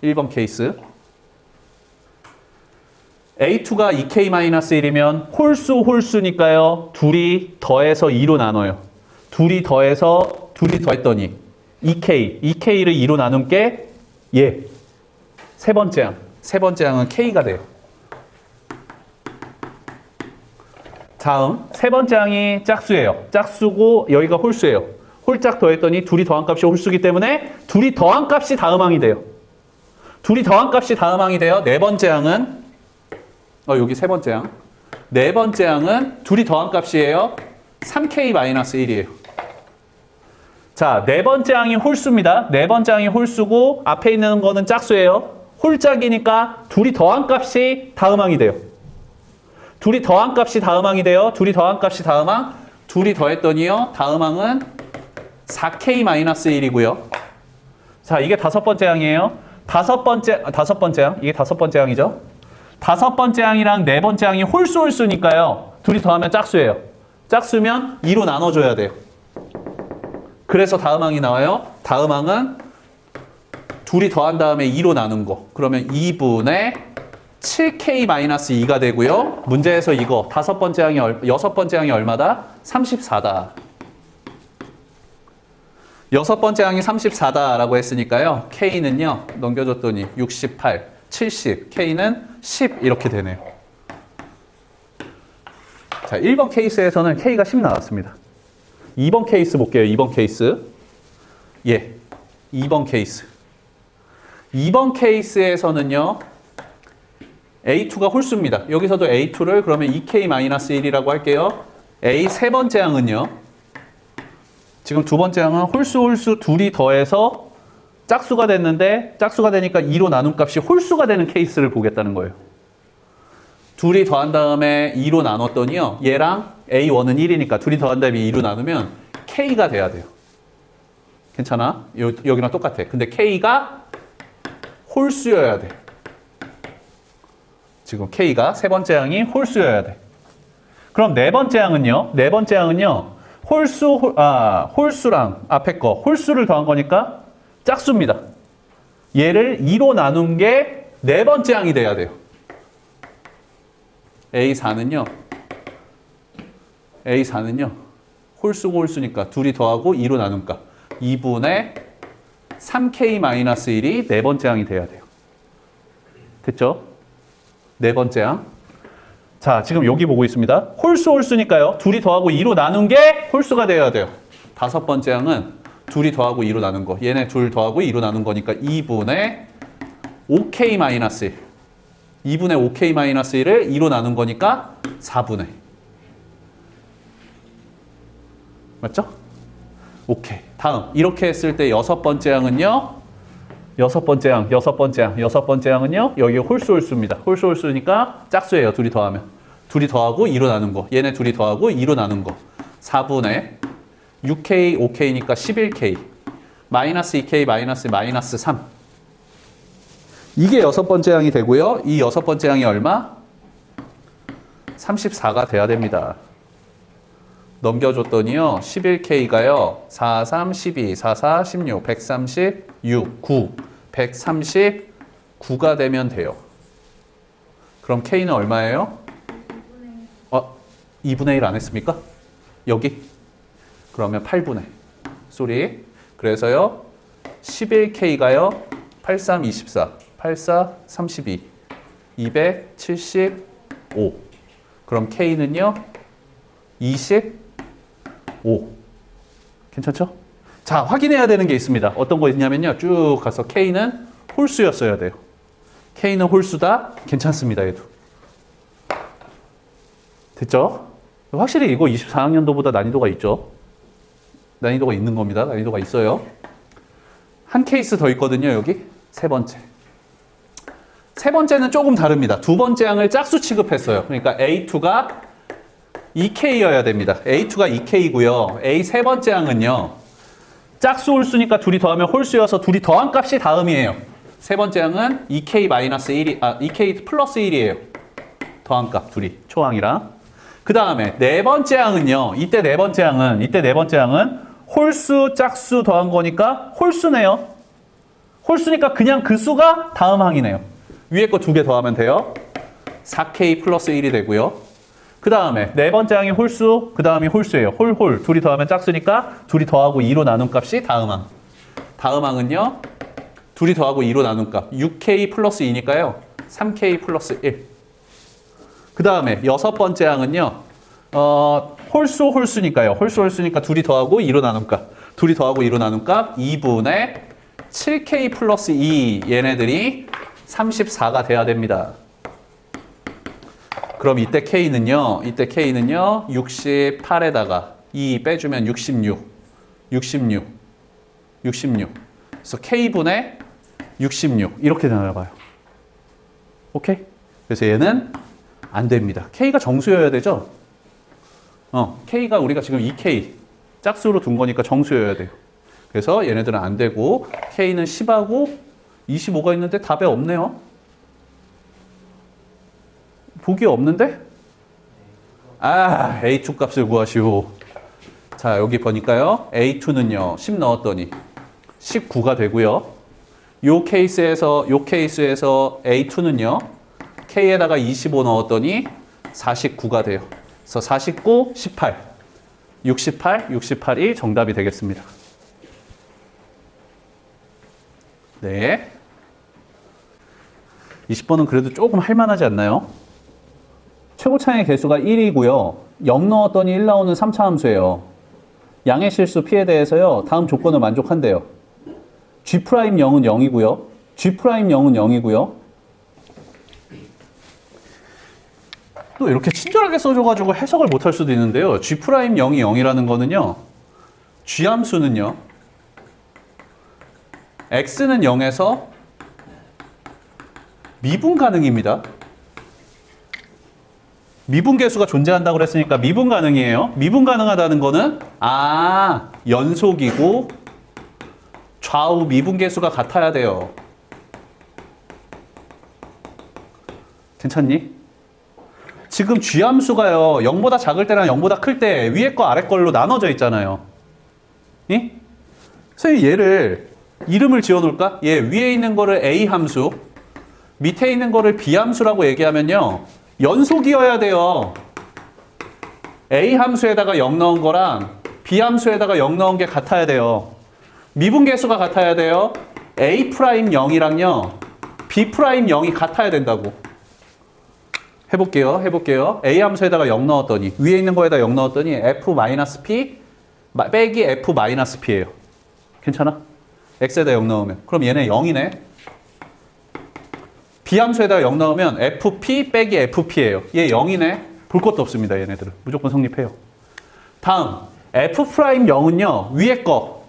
1번 케이스. A2가 2K-1이면 홀수니까요. 둘이 더해서 2로 나눠요. 둘이 더했더니 2K를 2로 나눈 게 세 번째 항은 K가 돼요. 다음 세 번째 항이 짝수예요. 짝수고 여기가 홀수예요. 홀짝 더했더니 둘이 더한 값이 홀수기 때문에 둘이 더한 값이 다음 항이 돼요. 네 번째 항은 여기 세 번째 항. 네 번째 항은 둘이 더한 값이에요. 3K-1이에요. 자, 네 번째 항이 홀수입니다. 네 번째 항이 홀수고 앞에 있는 거는 짝수예요. 홀짝이니까 둘이 더한 값이 다음 항이 돼요. 둘이 더한 값이 다음 항. 둘이 더했더니요. 다음 항은 4K-1이고요. 자, 이게 다섯 번째 항이에요. 다섯 번째 항. 이게 다섯 번째 항이죠. 다섯 번째 항이랑 네 번째 항이 홀수니까요. 둘이 더하면 짝수예요. 짝수면 2로 나눠줘야 돼요. 그래서 다음 항이 나와요. 다음 항은 둘이 더한 다음에 2로 나눈 거. 그러면 2분의 7K-2가 되고요. 문제에서 이거 여섯 번째 항이 얼마다? 34다. 여섯 번째 항이 34다라고 했으니까요. K는요. 넘겨줬더니 68, 70, K는 10 이렇게 되네요. 자, 1번 케이스에서는 K가 10 나왔습니다. 2번 케이스 볼게요. 2번 케이스. 2번 케이스. 2번 케이스에서는요. A2가 홀수입니다. 여기서도 A2를 그러면 2K-1이라고 할게요. A 세 번째 항은요. 지금 두 번째 항은 홀수 둘이 더해서 짝수가 됐는데 짝수가 되니까 2로 나눈 값이 홀수가 되는 케이스를 보겠다는 거예요. 둘이 더한 다음에 2로 나눴더니요. 얘랑 A1은 1이니까 둘이 더한 다음에 2로 나누면 K가 돼야 돼요. 괜찮아? 여기랑 똑같아. 근데 K가 홀수여야 돼. 지금 K가 세 번째 항이 홀수여야 돼. 그럼 네 번째 항은요? 네 번째 항은요. 홀수랑 앞에 거 홀수를 더한 거니까 짝수입니다. 얘를 2로 나눈 게 네 번째 항이 돼야 돼요. A4는요. 홀수고 홀수니까 둘이 더하고 2로 나눈 값. 2분의 3K-1이 네 번째 항이 돼야 돼요. 됐죠? 네 번째 항. 자, 지금 여기 보고 있습니다. 홀수니까요. 둘이 더하고 2로 나눈 게 홀수가 돼야 돼요. 다섯 번째 항은 둘이 더하고 2로 나눈 거. 얘네 둘 더하고 2로 나눈 거니까 2분의 5K-1. 2분의 5K-1을 2로 나눈 거니까 4분의. 맞죠? 오케이. 다음. 이렇게 했을 때 여섯 번째 항은요. 여섯 번째 항은요. 여기 홀수입니다. 홀수니까 짝수예요. 둘이 더하면. 둘이 더하고 2로 나눈 거. 얘네 둘이 더하고 2로 나눈 거. 4분의 6K, 5K니까 11K. 마이너스 2K, 마이너스 3. 이게 여섯 번째 항이 되고요. 이 여섯 번째 항이 얼마? 34가 돼야 됩니다. 넘겨줬더니요. 11K가요. 4, 3, 12, 4, 4, 16, 136, 9. 139가 되면 돼요. 그럼 K는 얼마예요? 2분의 1 안 했습니까? 여기? 그러면 8분의. 쏘리. 그래서요. 11K가요. 83, 24. 84, 32. 275. 그럼 K는요. 25. 괜찮죠? 자, 확인해야 되는 게 있습니다. 어떤 거 있냐면요. 쭉 가서 K는 홀수였어야 돼요. K는 홀수다. 괜찮습니다. 얘도. 됐죠? 확실히 이거 24학년도보다 난이도가 있죠. 난이도가 있는 겁니다. 난이도가 있어요. 한 케이스 더 있거든요. 여기. 세 번째. 세 번째는 조금 다릅니다. 두 번째 항을 짝수 취급했어요. 그러니까 A2가 2K여야 됩니다. A2가 2K고요. A 세 번째 항은요. 짝수 홀수니까 둘이 더하면 홀수여서 둘이 더한 값이 다음이에요. 세 번째 항은 2K-1이, 2K 플러스 1이에요. 더한 값 둘이 초항이랑. 그 다음에 네 번째 항은요. 이때 네 번째 항은 홀수 짝수 더한 거니까 홀수네요. 홀수니까 그냥 그 수가 다음 항이네요. 위에 거 두 개 더하면 돼요. 4K 플러스 1이 되고요. 그 다음에 네 번째 항이 홀수, 그 다음이 홀수예요. 홀. 둘이 더하면 짝수니까 둘이 더하고 2로 나눈 값이 다음 항. 다음 항은요. 둘이 더하고 2로 나눈 값. 6K 플러스 2니까요. 3K 플러스 1. 그 다음에 여섯 번째 항은요. 홀수니까요. 홀수니까 둘이 더하고 2로 나눈 값. 둘이 더하고 2로 나눈 값 2분의 7K 플러스 2. 얘네들이 34가 돼야 됩니다. 그럼 이때 K는요. 68에다가 2 빼주면 66. 그래서 K분의 66. 이렇게 나와봐요. 오케이? 그래서 얘는 안 됩니다. K가 정수여야 되죠? K가 우리가 지금 2K 짝수로 둔 거니까 정수여야 돼요. 그래서 얘네들은 안 되고 K는 10하고 25가 있는데 답에 없네요. 보기 없는데? A2 값을 구하시오. 자, 여기 보니까요. A2는요. 10 넣었더니 19가 되고요. 요 케이스에서 A2는요. K에다가 25 넣었더니 49가 돼요. 그래서 49, 18. 68이 정답이 되겠습니다. 네. 20번은 그래도 조금 할만하지 않나요? 최고차의 개수가 1이고요. 0 넣었더니 1 나오는 3차 함수예요. 양의 실수 P에 대해서요. 다음 조건을 만족한대요. G'0은 0이고요. G'0은 0이고요. 또 이렇게 친절하게 써줘가지고 해석을 못할 수도 있는데요. G'0이 0이라는 거는요. G함수는요. X는 0에서 미분 가능입니다. 미분 계수가 존재한다고 그랬으니까 미분 가능이에요. 미분 가능하다는 거는 연속이고 좌우 미분계수가 같아야 돼요. 괜찮니? 지금 G함수가요. 0보다 작을 때랑 0보다 클 때 위에 거 아래 걸로 나눠져 있잖아요. 이? 선생님 얘를 이름을 지어 놓을까? 얘 위에 있는 거를 A함수, 밑에 있는 거를 B함수라고 얘기하면요. 연속이어야 돼요. A함수에다가 0 넣은 거랑 B함수에다가 0 넣은 게 같아야 돼요. 미분계수가 같아야 돼요. A'0이랑요. B'0이 같아야 된다고. 해볼게요. A함수에다가 0 넣었더니 위에 있는 거에다 0 넣었더니 F-P 빼기 F-P예요. 괜찮아? X에다 0 넣으면. 그럼 얘네 0이네. B함수에다가 0 넣으면 FP 빼기 FP예요. 얘 0이네. 볼 것도 없습니다. 얘네들은. 무조건 성립해요. 다음 F'0은요. 위에 거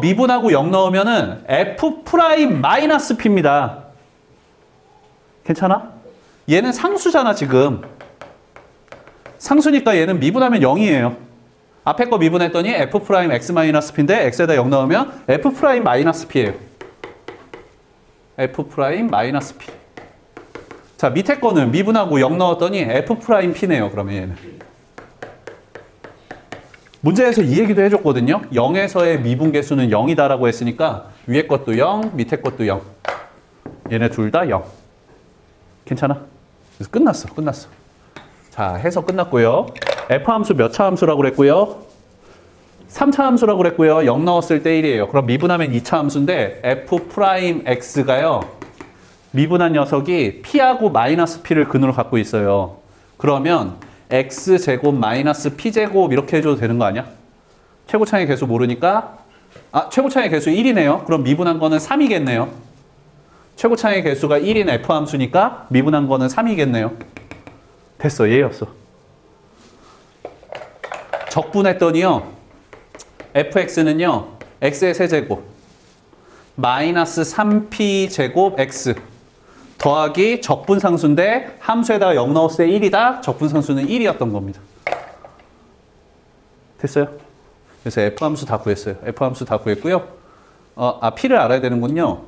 미분하고 0 넣으면은 F'-P입니다. 괜찮아? 얘는 상수잖아 지금. 상수니까 얘는 미분하면 0이에요. 앞에 거 미분했더니 F'X-P인데 X에다 0 넣으면 F'P예요. F'P. 자, 밑에 거는 미분하고 0 넣었더니 F'P네요. 그러면 얘는. 문제에서 이 얘기도 해줬거든요. 0에서의 미분계수는 0이다라고 했으니까 위에 것도 0, 밑에 것도 0. 얘네 둘 다 0. 괜찮아? 그래서 끝났어. 자, 해서 끝났고요. F함수 몇 차 함수라고 그랬고요? 3차 함수라고 그랬고요. 0 넣었을 때 1이에요. 그럼 미분하면 2차 함수인데 F'X가요. 미분한 녀석이 P하고 마이너스 P를 근으로 갖고 있어요. 그러면 X제곱 마이너스 P제곱 이렇게 해줘도 되는 거 아니야? 최고차의 개수 모르니까 최고차의 개수 1이네요. 그럼 미분한 거는 3이겠네요. 최고차의 개수가 1인 F함수니까 미분한 거는 3이겠네요. 됐어. 얘였어. 적분했더니요. fx는요. x의 세제곱 마이너스 3p제곱 x 더하기 적분상수인데 함수에다가 0 넣었을 때 1이다. 적분상수는 1이었던 겁니다. 됐어요? 그래서 f함수 다 구했어요. f함수 다 구했고요. p를 알아야 되는군요.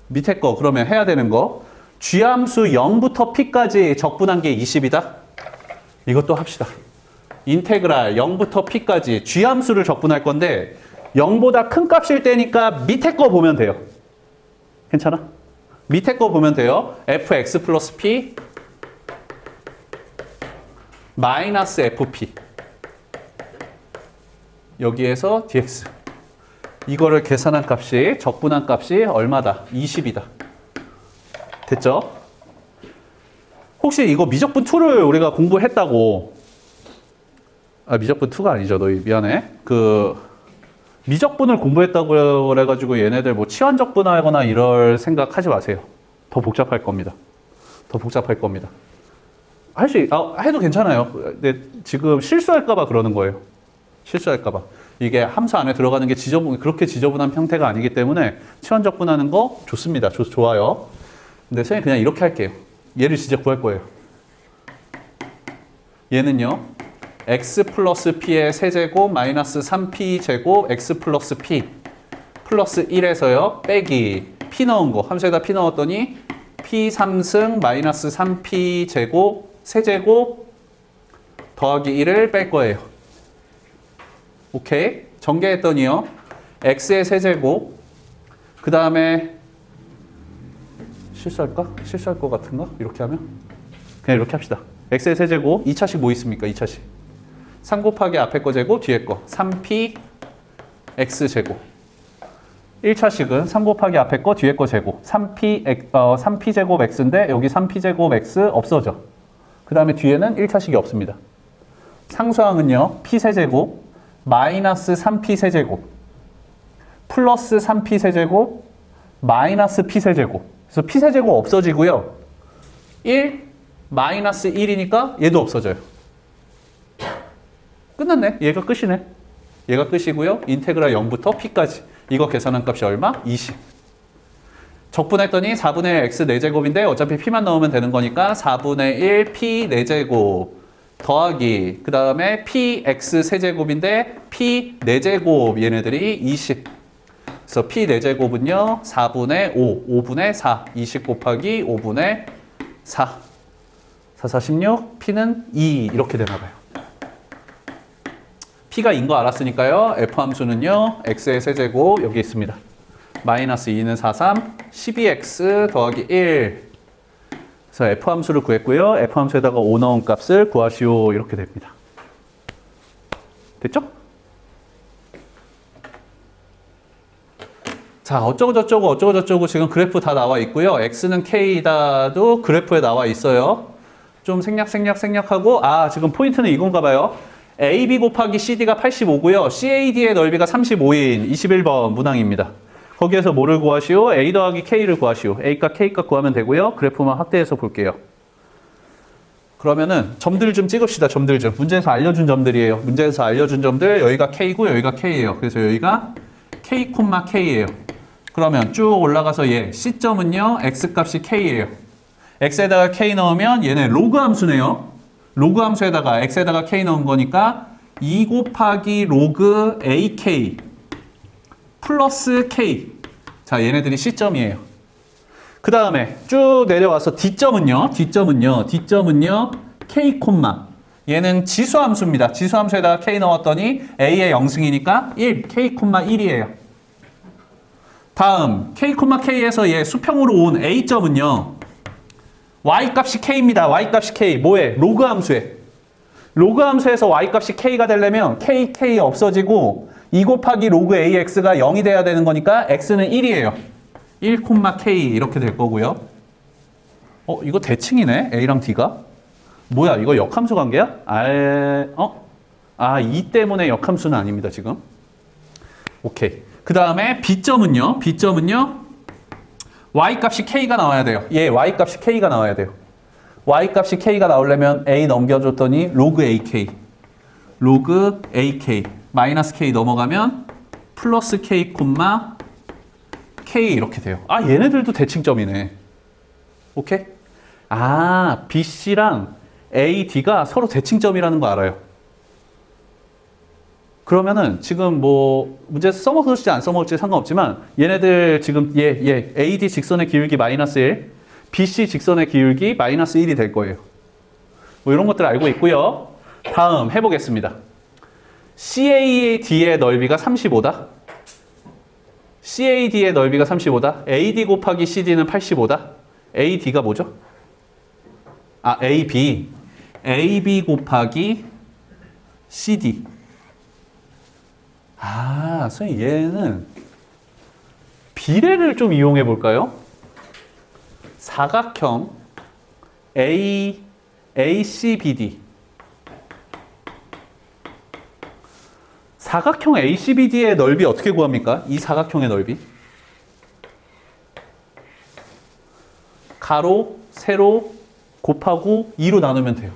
밑에 거 그러면 해야 되는 거 g함수 0부터 p까지 적분한 게 20이다. 이것도 합시다. 인테그랄 0부터 p까지 g함수를 적분할 건데 0보다 큰 값일 때니까 밑에 거 보면 돼요. 괜찮아? 밑에 거 보면 돼요. fx 플러스 p 마이너스 fp 여기에서 dx 이거를 계산한 값이 적분한 값이 얼마다? 20이다. 됐죠? 혹시 이거 미적분 2를 우리가 공부했다고 미적분 2가 아니죠. 너희 미안해. 미적분을 공부했다고 그래가지고 얘네들 뭐 치환적분하거나 이럴 생각하지 마세요. 더 복잡할 겁니다. 해도 괜찮아요. 근데 지금 실수할까봐 그러는 거예요. 실수할까봐. 이게 함수 안에 들어가는 게 그렇게 지저분한 형태가 아니기 때문에 치환적분하는 거 좋습니다. 좋아요. 근데 선생님 그냥 이렇게 할게요. 얘를 진짜 구할 거예요. 얘는요. x 플러스 p의 세제곱 마이너스 3p제곱 x 플러스 p 플러스 1에서요. 빼기 p 넣은 거 함수에다 p 넣었더니 p 3승 마이너스 3p제곱 세제곱 더하기 1을 뺄 거예요. 오케이? 전개했더니요. x의 세제곱 그 다음에 실수할 것 같은가? 이렇게 하면? 그냥 이렇게 합시다. x의 세제곱 2차식 뭐 있습니까? 2차식 3 곱하기 앞에 거 제곱 뒤에 거 3p x제곱 1차식은 3 곱하기 앞에 거 뒤에 거 제곱 3p 제곱 x인데 여기 3p 제곱 x 없어져. 그 다음에 뒤에는 1차식이 없습니다. 상수항은요. p 세제곱 마이너스 3p 세제곱 플러스 3p 세제곱 마이너스 p 세제곱 그래서 p 세제곱 없어지고요. 1 마이너스 1이니까 얘도 없어져요. 끝났네. 얘가 끝이네. 얘가 끝이고요. 인테그랄 0부터 p까지. 이거 계산한 값이 얼마? 20. 적분했더니 4분의 1 x 4제곱인데 어차피 p만 넣으면 되는 거니까 4분의 1 p 4제곱 더하기 그 다음에 px 세제곱인데 p 4제곱 얘네들이 20. 그래서 P 4제곱은요, 4분의 5, 5분의 4, 20 곱하기 5분의 4. 4, 4, 16, P는 2 이렇게 되나 봐요. P가 2인 거 알았으니까요. F 함수는요, X의 세제곱 여기 있습니다. 마이너스 2는 4, 3, 12X 더하기 1. 그래서 F 함수를 구했고요. F 함수에다가 5 넣은 값을 구하시오. 이렇게 됩니다. 됐죠? 자, 어쩌고 지금 그래프 다 나와 있고요. X는 K다도 그래프에 나와 있어요. 좀 생략하고, 지금 포인트는 이건가 봐요. AB 곱하기 CD가 85고요. CAD의 넓이가 35인 21번 문항입니다. 거기에서 뭐를 구하시오? A 더하기 K를 구하시오. A값, K값 구하면 되고요. 그래프만 확대해서 볼게요. 그러면은 점들 좀 찍읍시다. 점들 좀. 문제에서 알려준 점들이에요. 문제에서 알려준 점들 여기가 K고 여기가 K예요. 그래서 여기가 K, K예요. 그러면 쭉 올라가서 얘 C점은요. X값이 K예요. X에다가 K 넣으면 얘네 로그 함수네요. 로그 함수에다가 X에다가 K 넣은 거니까 2 곱하기 로그 AK 플러스 K. 자, 얘네들이 C점이에요. 그 다음에 쭉 내려와서 D점은요. K, 얘는 지수함수입니다. 지수함수에다가 K 넣었더니 A의 0승이니까 1, K, 1이에요. 다음 K, K에서 얘 수평으로 온 A점은요. Y값이 K입니다. Y값이 K. 뭐에? 로그 함수에. 로그 함수에서 Y값이 K가 되려면 K 없어지고 2 곱하기 로그 AX가 0이 돼야 되는 거니까 X는 1이에요. 1, K 이렇게 될 거고요. 이거 대칭이네. A랑 D가. 뭐야? 이거 역함수 관계야? 이 때문에 역함수는 아닙니다. 지금. 오케이. 그 다음에 B점은요. Y값이 K가 나와야 돼요. Y값이 K가 나와야 돼요. Y값이 K가 나오려면 A 넘겨줬더니 로그 AK. 마이너스 K 넘어가면 플러스 K, K 이렇게 돼요. 얘네들도 대칭점이네. 오케이? BC랑 AD가 서로 대칭점이라는 거 알아요. 그러면은 지금 뭐 문제에서 써먹을지 안 써먹을지 상관없지만 얘네들 지금 AD 직선의 기울기 마이너스 1, BC 직선의 기울기 마이너스 1이 될 거예요. 뭐 이런 것들 알고 있고요. 다음 해보겠습니다. CAD의 넓이가 35다. CAD의 넓이가 35다. AD 곱하기 CD는 85다. AD가 뭐죠? AB. AB 곱하기 CD. 선생님 얘는 비례를 좀 이용해 볼까요? 사각형 ACBD. 사각형 ACBD의 넓이 어떻게 구합니까? 이 사각형의 넓이. 가로, 세로 곱하고 2로 나누면 돼요.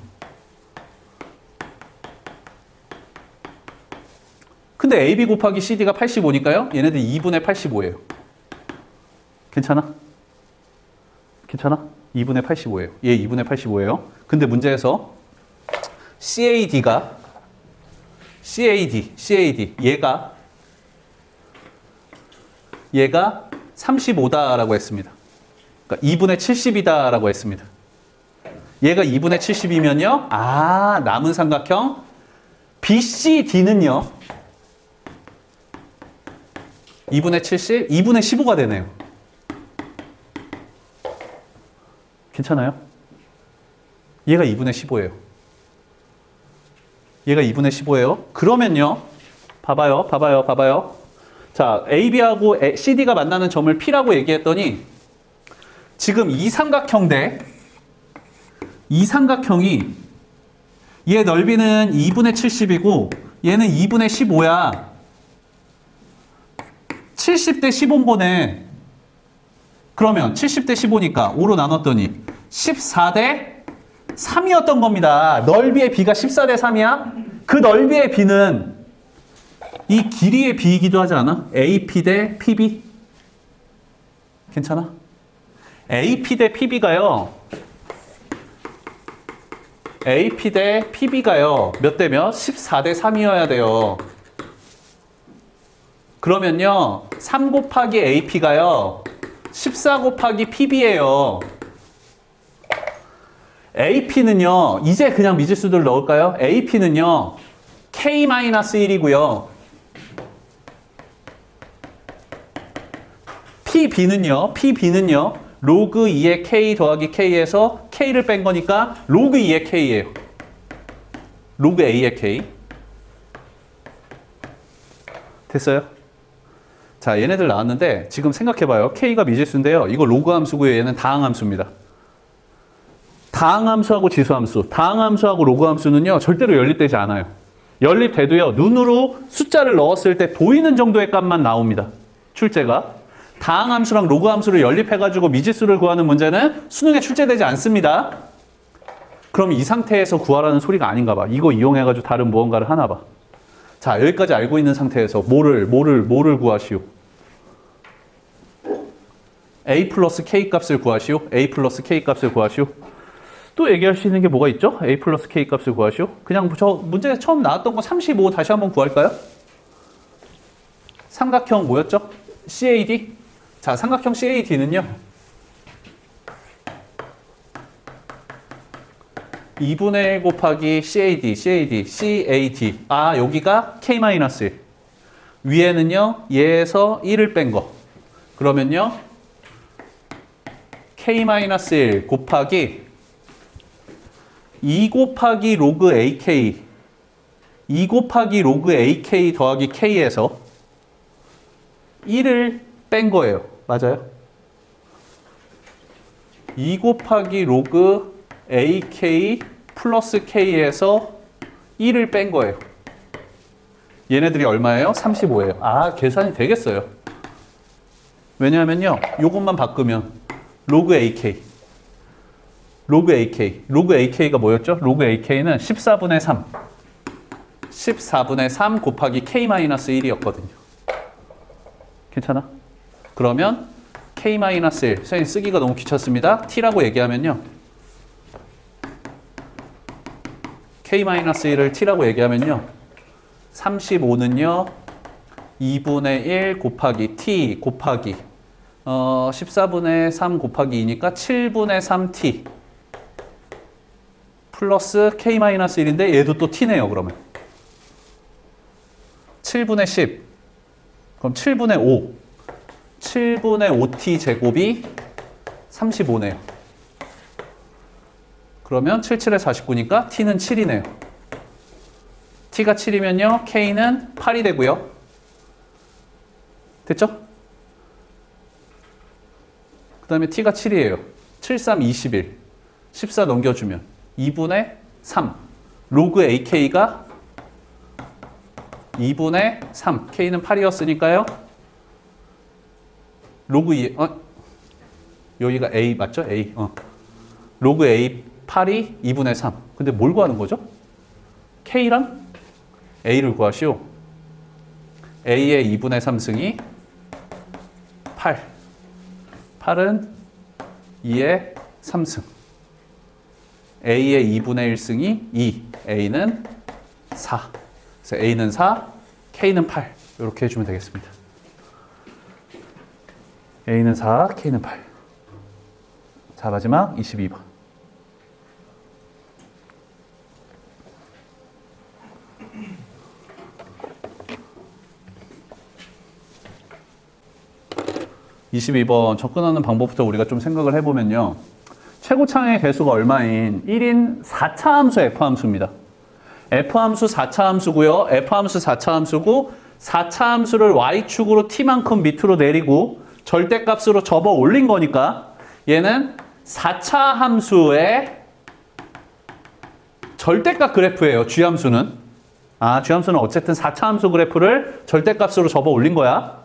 근데 AB 곱하기 CD가 85니까요. 얘네들 2분의 85예요. 괜찮아? 2분의 85예요. 얘 2분의 85예요. 근데 문제에서 CAD 얘가 35다라고 했습니다. 그러니까 2분의 70이다라고 했습니다. 얘가 2분의 70이면요. 남은 삼각형 BCD는요. 2분의 70, 2분의 15가 되네요. 괜찮아요? 얘가 2분의 15예요. 그러면요. 봐봐요. 자, AB하고 CD가 만나는 점을 P라고 얘기했더니 지금 이 삼각형이 얘 넓이는 2분의 70이고 얘는 2분의 15야. 70대 15인 거네. 그러면 70대 15니까 5로 나눴더니 14대 3이었던 겁니다. 넓이의 B가 14대 3이야? 그 넓이의 B는 이 길이의 B이기도 하지 않아? AP 대 PB? 괜찮아? AP 대 PB가요. 몇 대 몇? 14대 3이어야 돼요. 그러면요 3 곱하기 AP가요 14 곱하기 PB예요. AP는요 이제 그냥 미지수들 넣을까요? AP는요 K-1이고요. PB는요 로그 2의 K 더하기 K에서 K를 뺀 거니까 로그 2의 K예요. 로그 A의 K. 됐어요? 자, 얘네들 나왔는데 지금 생각해봐요. K가 미지수인데요. 이거 로그 함수고요. 얘는 다항 함수입니다. 다항 함수하고 지수 함수. 다항 함수하고 로그 함수는요. 절대로 연립되지 않아요. 연립돼도요. 눈으로 숫자를 넣었을 때 보이는 정도의 값만 나옵니다. 출제가. 다항 함수랑 로그 함수를 연립해가지고 미지수를 구하는 문제는 수능에 출제되지 않습니다. 그럼 이 상태에서 구하라는 소리가 아닌가 봐. 이거 이용해가지고 다른 무언가를 하나 봐. 자, 여기까지 알고 있는 상태에서 뭐를 구하시오? A 플러스 K 값을 구하시오. A 플러스 K 값을 구하시오. 또 얘기할 수 있는 게 뭐가 있죠? A 플러스 K 값을 구하시오. 그냥 저 문제에서 처음 나왔던 거 35 다시 한번 구할까요? 삼각형 뭐였죠? CAD? 자, 삼각형 CAD는요. 2분의 1 곱하기 CAD. 아, 여기가 K-1. 위에는요, 얘에서 1을 뺀 거. 그러면요, K-1 곱하기 2 곱하기 로그 AK. 2 곱하기 로그 AK 더하기 K에서 1을 뺀 거예요. 맞아요? 2 곱하기 로그 AK 플러스 K에서 1을 뺀 거예요. 얘네들이 얼마예요? 35예요. 아, 계산이 되겠어요. 왜냐하면요. 요것만 바꾸면 로그 AK. 로그 AK가 뭐였죠? 로그 AK는 14분의 3. 14분의 3 곱하기 K-1이었거든요. 괜찮아? 그러면 K-1, 선생님 쓰기가 너무 귀찮습니다. T라고 얘기하면요. K-1을 T라고 얘기하면요. 35는요. 2분의 1 곱하기 T 곱하기 14분의 3 곱하기 2니까 7분의 3T 플러스 K-1인데 얘도 또 T네요. 그러면 7분의 10 그럼 7분의 5 7분의 5T 제곱이 35네요. 그러면 77에 49니까 T는 7이네요. T가 7이면요. K는 8이 되고요. 됐죠? 그 다음에 T가 7이에요. 7, 3, 21. 14 넘겨주면 2분의 3. 로그 AK가 2분의 3. K는 8이었으니까요. 로그 2, 여기가 A 맞죠? A. 로그 A 8이 2분의 3. 근데 뭘 구하는 거죠? K랑 A를 구하시오. A의 2분의 3승이 8. 8은 2의 3승. A의 2분의 1승이 2. A는 4. 그래서 A는 4, K는 8. 이렇게 해주면 되겠습니다. A는 4, K는 8. 자, 마지막 22번. 접근하는 방법부터 우리가 좀 생각을 해보면요. 최고창의 개수가 얼마인 1인 4차 함수 F함수입니다. F함수 4차 함수고요. F함수 4차 함수고 4차 함수를 Y축으로 T만큼 밑으로 내리고 절대값으로 접어 올린 거니까 얘는 4차 함수의 절대값 그래프예요. G함수는. G함수는 어쨌든 4차 함수 그래프를 절대값으로 접어 올린 거야.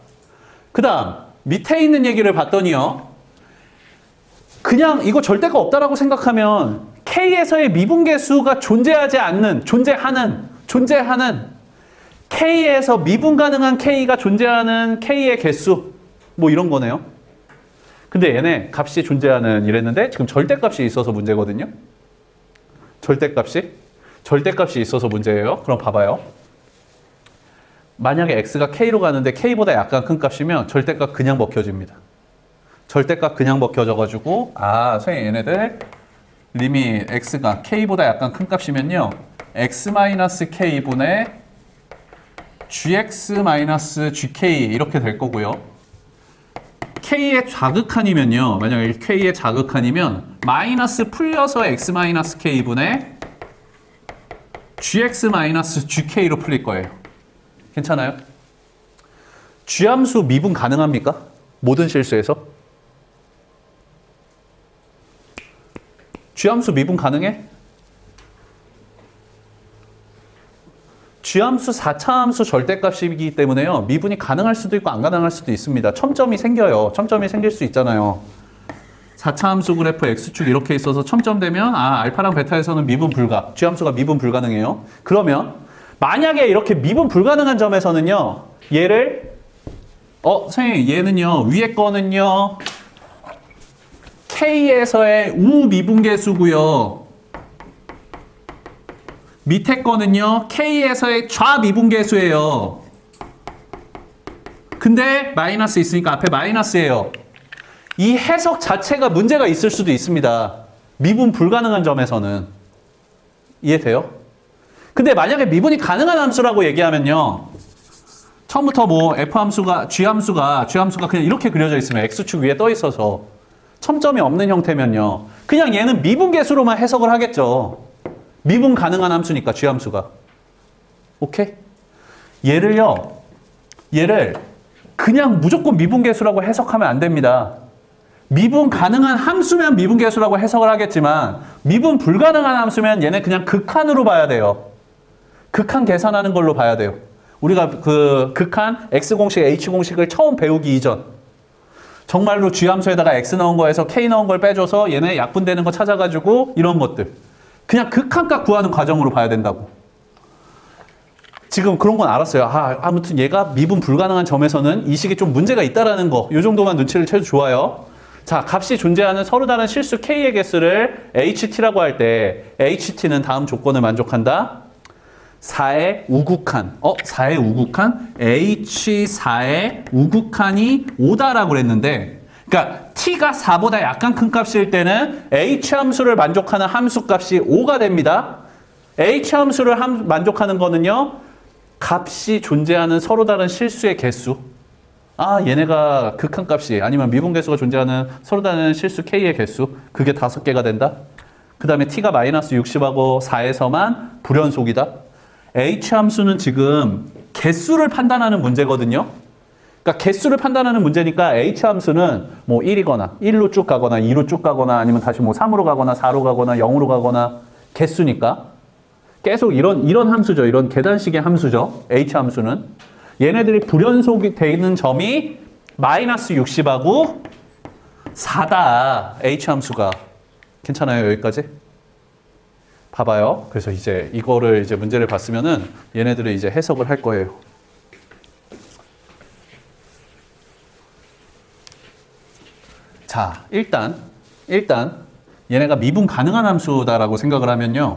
그 다음 밑에 있는 얘기를 봤더니요. 그냥 이거 절대가 없다라고 생각하면 K에서의 미분계수가 존재하는 K에서 미분 가능한 K가 존재하는 K의 개수 뭐 이런 거네요. 근데 얘네 값이 존재하는 이랬는데 지금 절대값이 있어서 문제거든요. 절대값이 있어서 문제예요. 그럼 봐봐요. 만약에 x가 k로 가는데 k보다 약간 큰 값이면 절대값 그냥 먹혀집니다. 절대값 그냥 먹혀져가지고 아, 선생님 얘네들 리밋 x가 k보다 약간 큰 값이면요. x-k분의 gx-gk 이렇게 될 거고요. k의 좌극한이면요. 만약에 k의 좌극한이면 마이너스 풀려서 x-k분의 gx-gk로 풀릴 거예요. 괜찮아요? 쥐함수 미분 가능합니까? 모든 실수에서? 쥐함수 미분 가능해? 쥐함수 4차 함수 절대값이기 때문에요. 미분이 가능할 수도 있고 안 가능할 수도 있습니다. 첨점이 생겨요. 첨점이 생길 수 있잖아요. 4차 함수 그래프 x축 이렇게 있어서 첨점 되면 아, 알파랑 베타에서는 미분 불가. 쥐함수가 미분 불가능해요. 그러면 만약에 이렇게 미분 불가능한 점에서는요. 얘를 선생님 얘는요. 위에 거는요. K에서의 우미분계수고요. 밑에 거는요. K에서의 좌미분계수예요. 근데 마이너스 있으니까 앞에 마이너스예요. 이 해석 자체가 문제가 있을 수도 있습니다. 미분 불가능한 점에서는. 이해돼요? 근데 만약에 미분이 가능한 함수라고 얘기하면요. 처음부터 뭐 F함수가, G함수가 그냥 이렇게 그려져 있으면 X축 위에 떠 있어서 첨점이 없는 형태면요. 그냥 얘는 미분계수로만 해석을 하겠죠. 미분 가능한 함수니까 G함수가. 오케이? 얘를 그냥 무조건 미분계수라고 해석하면 안 됩니다. 미분 가능한 함수면 미분계수라고 해석을 하겠지만 미분 불가능한 함수면 얘네 그냥 극한으로 봐야 돼요. 극한 계산하는 걸로 봐야 돼요. 우리가 그 극한 X공식, H공식을 처음 배우기 이전 정말로 G함수에다가 X 넣은 거에서 K 넣은 걸 빼줘서 얘네 약분되는 거 찾아가지고 이런 것들 그냥 극한값 구하는 과정으로 봐야 된다고. 지금 그런 건 알았어요. 아무튼 얘가 미분 불가능한 점에서는 이 식이 좀 문제가 있다라는 거. 이 정도만 눈치를 채도 좋아요. 자, 값이 존재하는 서로 다른 실수 K의 개수를 HT라고 할 때 HT는 다음 조건을 만족한다. 4의 우극한. 4의 우극한? H4의 우극한이 5다라고 그랬는데 그러니까 T가 4보다 약간 큰 값일 때는 H함수를 만족하는 함수값이 5가 됩니다. H함수를 만족하는 거는요. 값이 존재하는 서로 다른 실수의 개수. 얘네가 극한값이 아니면 미분계수가 존재하는 서로 다른 실수 K의 개수. 그게 5개가 된다. 그 다음에 T가 마이너스 60하고 4에서만 불연속이다. H함수는 지금 개수를 판단하는 문제거든요. 그러니까 개수를 판단하는 문제니까 H함수는 뭐 1이거나 1로 쭉 가거나 2로 쭉 가거나 아니면 다시 뭐 3으로 가거나 4로 가거나 0으로 가거나 개수니까 계속 이런 함수죠. 이런 계단식의 함수죠. H함수는. 얘네들이 불연속이 되는 점이 마이너스 60하고 4다. H함수가. 괜찮아요? 여기까지? 봐봐요. 그래서 이제 이거를 이제 문제를 봤으면은 얘네들을 이제 해석을 할 거예요. 자, 일단 얘네가 미분 가능한 함수다라고 생각을 하면요.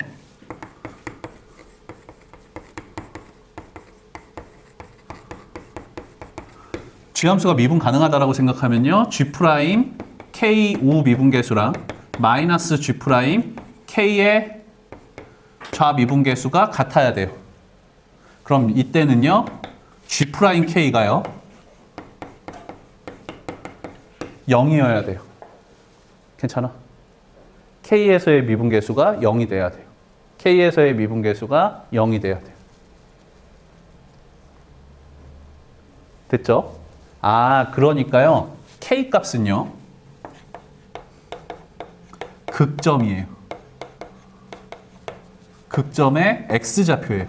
G함수가 미분 가능하다라고 생각하면요. G' K 우 미분계수랑 마이너스 G' K의 좌미분계수가 같아야 돼요. 그럼 이때는요. G' K가요. 0이어야 돼요. 괜찮아? K에서의 미분계수가 0이 돼야 돼요. K에서의 미분계수가 0이 돼야 돼요. 됐죠? 그러니까요. K 값은요. 극점이에요. 극점의 X좌표예요.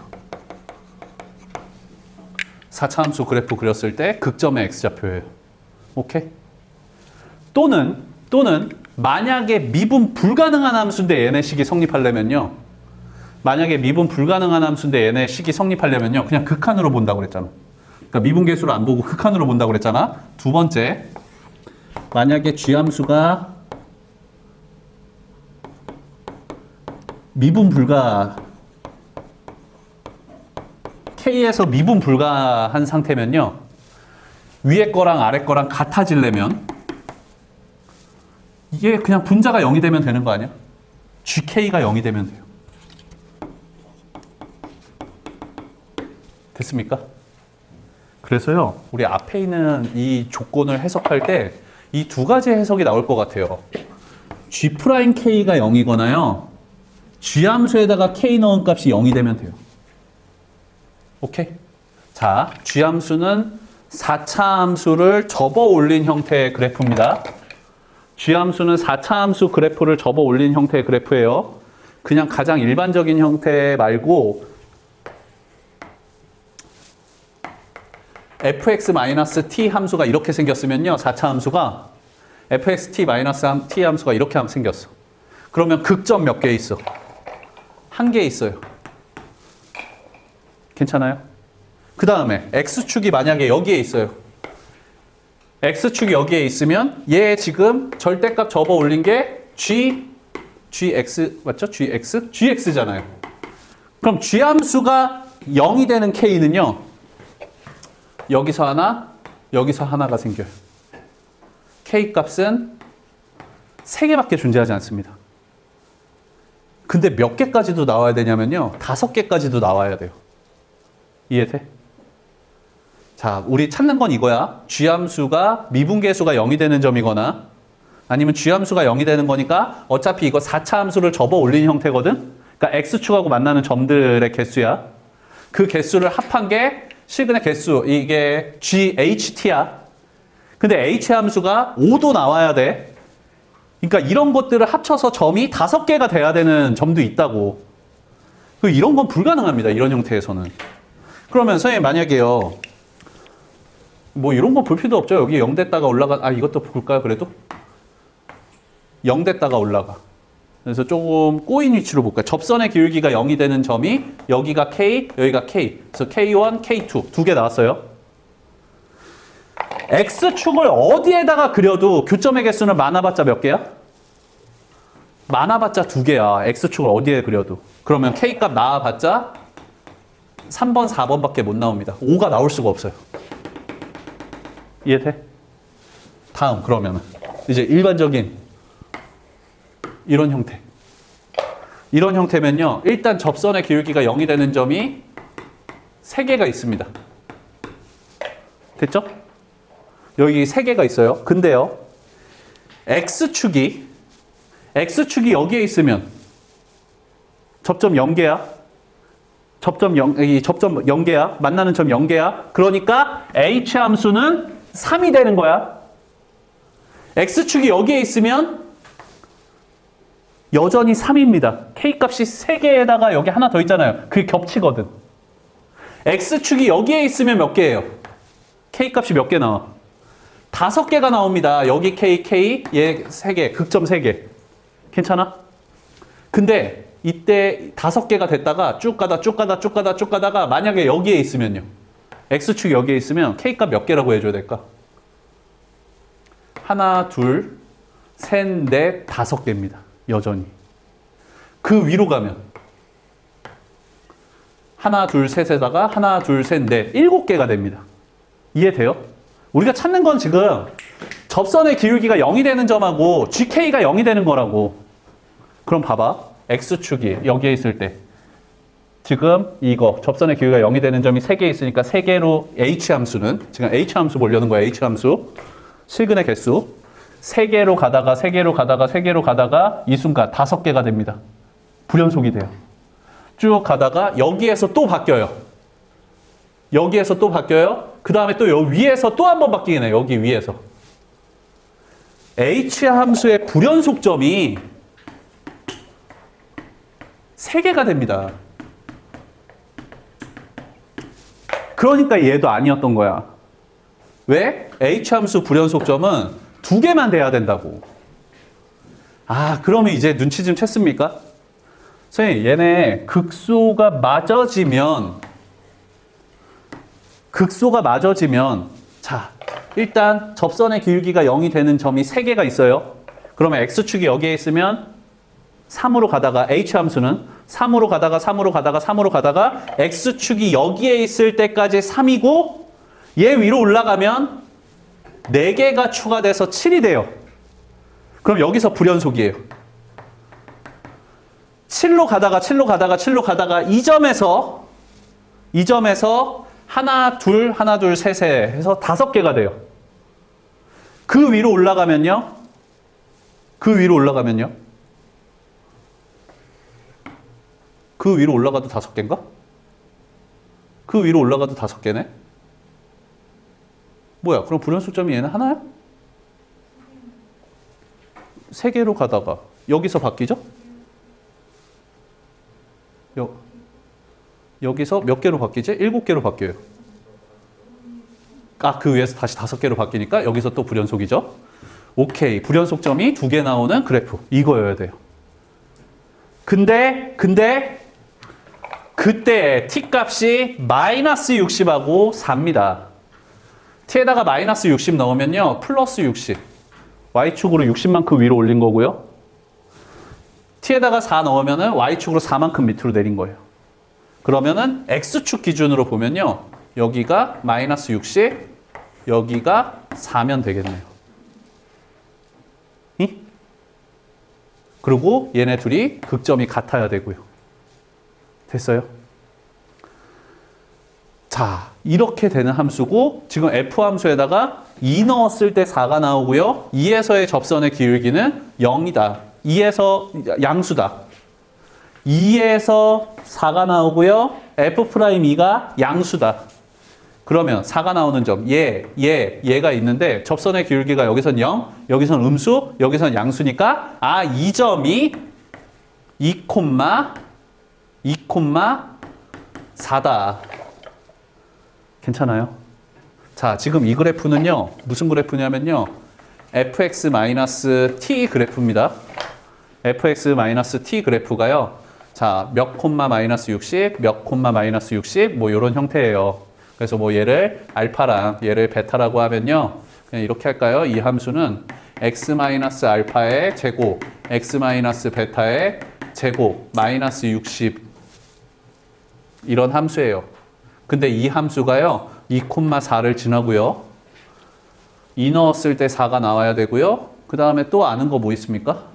4차함수 그래프 그렸을 때 극점의 X좌표예요. 오케이? 또는 만약에 미분 불가능한 함수인데 얘네 식이 성립하려면요. 만약에 미분 불가능한 함수인데 얘네 식이 성립하려면요. 그냥 극한으로 본다고 그랬잖아. 그러니까 미분계수를 안 보고 극한으로 본다고 그랬잖아. 두 번째, 만약에 G함수가 미분 불가 K에서 미분 불가한 상태면요. 위에 거랑 아래 거랑 같아지려면 이게 그냥 분자가 0이 되면 되는 거 아니야? GK가 0이 되면 돼요. 됐습니까? 그래서요, 우리 앞에 있는 이 조건을 해석할 때 이 두 가지 해석이 나올 것 같아요. G'K가 0이거나요, G함수에다가 K 넣은 값이 0이 되면 돼요. 오케이? 자, G함수는 4차 함수를 접어 올린 형태의 그래프입니다. G함수는 4차 함수 그래프를 접어 올린 형태의 그래프예요. 그냥 가장 일반적인 형태 말고 fx-t 함수가 이렇게 생겼으면요. 4차 함수가 fxt-t 함수가 이렇게 생겼어. 그러면 극점 몇 개 있어? 한 개 있어요. 괜찮아요? 그 다음에 x축이 만약에 여기에 있어요. x축이 여기에 있으면 얘 지금 절대값 접어 올린 게 gx 맞죠? gx잖아요. 그럼 g함수가 0이 되는 k는요. 여기서 하나, 여기서 하나가 생겨요. K값은 3개밖에 존재하지 않습니다. 근데 몇 개까지도 나와야 되냐면요. 5개까지도 나와야 돼요. 이해돼? 자, 우리 찾는 건 이거야. G함수가 미분계수가 0이 되는 점이거나 아니면 G함수가 0이 되는 거니까 어차피 이거 4차 함수를 접어 올린 형태거든? 그러니까 X축하고 만나는 점들의 개수야. 그 개수를 합한 게 시그널 개수, 이게 GHT야. 근데 H 함수가 5도 나와야 돼. 그러니까 이런 것들을 합쳐서 점이 5개가 돼야 되는 점도 있다고. 이런 건 불가능합니다. 이런 형태에서는. 그러면 선생님 만약에요. 뭐 이런 거 볼 필요도 없죠. 여기 0 됐다가 올라가. 이것도 볼까요? 그래도? 0 됐다가 올라가. 그래서 조금 꼬인 위치로 볼까요? 접선의 기울기가 0이 되는 점이 여기가 K, 여기가 K. 그래서 K1, K2 두 개 나왔어요. X축을 어디에다가 그려도 교점의 개수는 많아봤자 몇 개야? 많아봤자 2개야. X축을 어디에 그려도. 그러면 K값 나와봤자 3번, 4번밖에 못 나옵니다. 5가 나올 수가 없어요. 이해돼? 다음 그러면은 이제 일반적인 이런 형태. 이런 형태면요. 일단 접선의 기울기가 0이 되는 점이 3개가 있습니다. 됐죠? 여기 3개가 있어요. 근데요. X축이 여기에 있으면 접점 0개야. 접점 0개야. 만나는 점 0개야. 그러니까 H 함수는 3이 되는 거야. X축이 여기에 있으면 여전히 3입니다. K값이 3개에다가 여기 하나 더 있잖아요. 그게 겹치거든. X축이 여기에 있으면 몇 개예요? K값이 몇 개 나와? 5개가 나옵니다. 여기 K, 얘 3개, 극점 3개. 괜찮아? 근데 이때 5개가 됐다가 쭉 가다가 만약에 여기에 있으면요. X축이 여기에 있으면 K값 몇 개라고 해줘야 될까? 하나, 둘, 셋, 넷, 5개입니다. 여전히. 그 위로 가면 하나, 둘, 셋에다가 하나, 둘, 셋, 넷, 7개가 됩니다. 이해돼요? 우리가 찾는 건 지금 접선의 기울기가 0이 되는 점하고 GK가 0이 되는 거라고. 그럼 봐봐. X축이 여기에 있을 때 지금 이거 접선의 기울기가 0이 되는 점이 3개 있으니까 3개로 H함수는 지금 H함수 보려는 거야. H함수. 실근의 개수. 3개로 가다가 이 순간 5개가 됩니다. 불연속이 돼요. 쭉 가다가 여기에서 또 바뀌어요. 그 다음에 또 여기 위에서 또 한 번 바뀌긴 해요. 여기 위에서. H함수의 불연속점이 3개가 됩니다. 그러니까 얘도 아니었던 거야. 왜? H함수 불연속점은 2개만 돼야 된다고. 그러면 이제 눈치 좀 챘습니까? 선생님, 얘네 극소가 맞아지면 자, 일단 접선의 기울기가 0이 되는 점이 3개가 있어요. 그러면 X축이 여기에 있으면 3으로 가다가 H 함수는 3으로 가다가 3으로 가다가 3으로 가다가 X축이 여기에 있을 때까지 3이고 얘 위로 올라가면 4개가 추가돼서 7이 돼요. 그럼 여기서 불연속이에요. 7로 가다가 7로 가다가 7로 가다가 이 점에서 하나, 둘, 하나, 둘, 셋, 셋 해서 5개가 돼요. 그 위로 올라가면요. 그 위로 올라가도 5개인가? 그 위로 올라가도 5개네? 뭐야, 그럼 불연속점이 얘는 하나야? 3개로 가다가 여기서 바뀌죠? 여기서 몇 개로 바뀌지? 7개로 바뀌어요. 그 위에서 다시 5개로 바뀌니까 여기서 또 불연속이죠? 오케이. 불연속점이 2개 나오는 그래프. 이거여야 돼요. 근데 그때 t값이 마이너스 60하고 4입니다. t에다가 마이너스 60 넣으면요. 플러스 60. y축으로 60만큼 위로 올린 거고요. t에다가 4 넣으면은 y축으로 4만큼 밑으로 내린 거예요. 그러면은 x축 기준으로 보면요. 여기가 마이너스 60, 여기가 4면 되겠네요. 그리고 얘네 둘이 극점이 같아야 되고요. 됐어요? 자, 이렇게 되는 함수고 지금 f 함수에다가 2 넣었을 때 4가 나오고요. 2에서의 접선의 기울기는 0이다. 2에서 양수다. 2에서 4가 나오고요. F'E가 양수다. 그러면 4가 나오는 점, 얘가 있는데 접선의 기울기가 여기선 0, 여기선 음수, 여기선 양수니까 이 점이 2,4다. 괜찮아요? 자, 지금 이 그래프는요. 무슨 그래프냐면요. fx-t 그래프입니다. fx-t 그래프가요. 자, 몇 콤마 마이너스 60, 몇 콤마 마이너스 60, 뭐 이런 형태예요. 그래서 뭐 얘를 알파랑 얘를 베타라고 하면요. 그냥 이렇게 할까요? 이 함수는 x-알파의 제곱, x-베타의 제곱, 마이너스 60 이런 함수예요. 근데 이 함수가요. 2,4를 지나고요. 2 넣었을 때 4가 나와야 되고요. 그 다음에 또 아는 거 뭐 있습니까?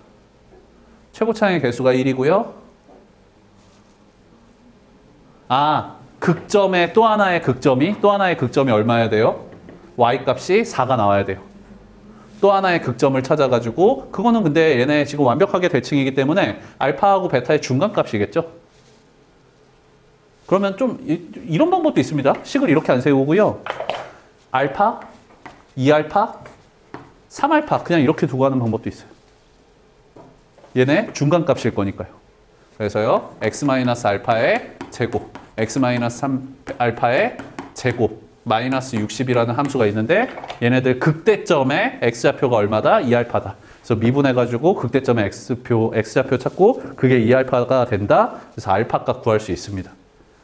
최고차항의 개수가 1이고요. 극점의 또 하나의 극점이 얼마여야 돼요? y값이 4가 나와야 돼요. 또 하나의 극점을 찾아가지고 그거는 근데 얘네 지금 완벽하게 대칭이기 때문에 알파하고 베타의 중간값이겠죠? 그러면 좀 이런 방법도 있습니다. 식을 이렇게 안 세우고요. 알파, 2알파, 3알파 그냥 이렇게 두고 하는 방법도 있어요. 얘네 중간값일 거니까요. 그래서요. x-알파의 제곱, x-3알파의 제곱, 마이너스 60이라는 함수가 있는데 얘네들 극대점의 x좌표가 얼마다? 2알파다. 그래서 미분해가지고 극대점의 x좌표 찾고 그게 2알파가 된다. 그래서 알파값 구할 수 있습니다.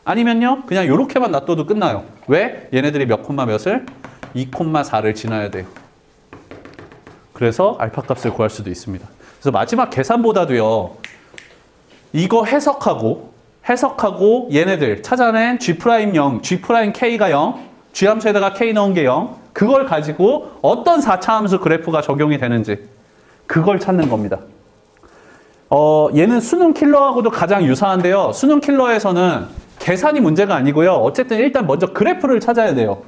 아니면요. 그냥 이렇게만 놔둬도 끝나요. 왜? 얘네들이 몇 콤마 몇을? 2,4를 지나야 돼요. 그래서 알파 값을 구할 수도 있습니다. 그래서 마지막 계산보다도요. 이거 해석하고 얘네들 찾아낸 G'0, G'K가 0, G함수에다가 K 넣은 게 0 그걸 가지고 어떤 4차 함수 그래프가 적용이 되는지 그걸 찾는 겁니다. 얘는 수능 킬러하고도 가장 유사한데요. 수능 킬러에서는 계산이 문제가 아니고요. 어쨌든 일단 먼저 그래프를 찾아야 돼요.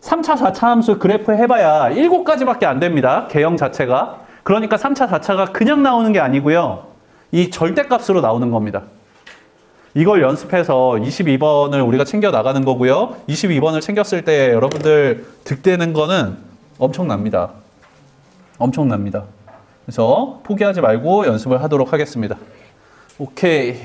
3차, 4차 함수 그래프 해봐야 7가지밖에 안 됩니다. 개형 자체가. 그러니까 3차, 4차가 그냥 나오는 게 아니고요. 이 절대값으로 나오는 겁니다. 이걸 연습해서 22번을 우리가 챙겨 나가는 거고요. 22번을 챙겼을 때 여러분들 득되는 거는 엄청납니다. 그래서 포기하지 말고 연습을 하도록 하겠습니다. 오케이.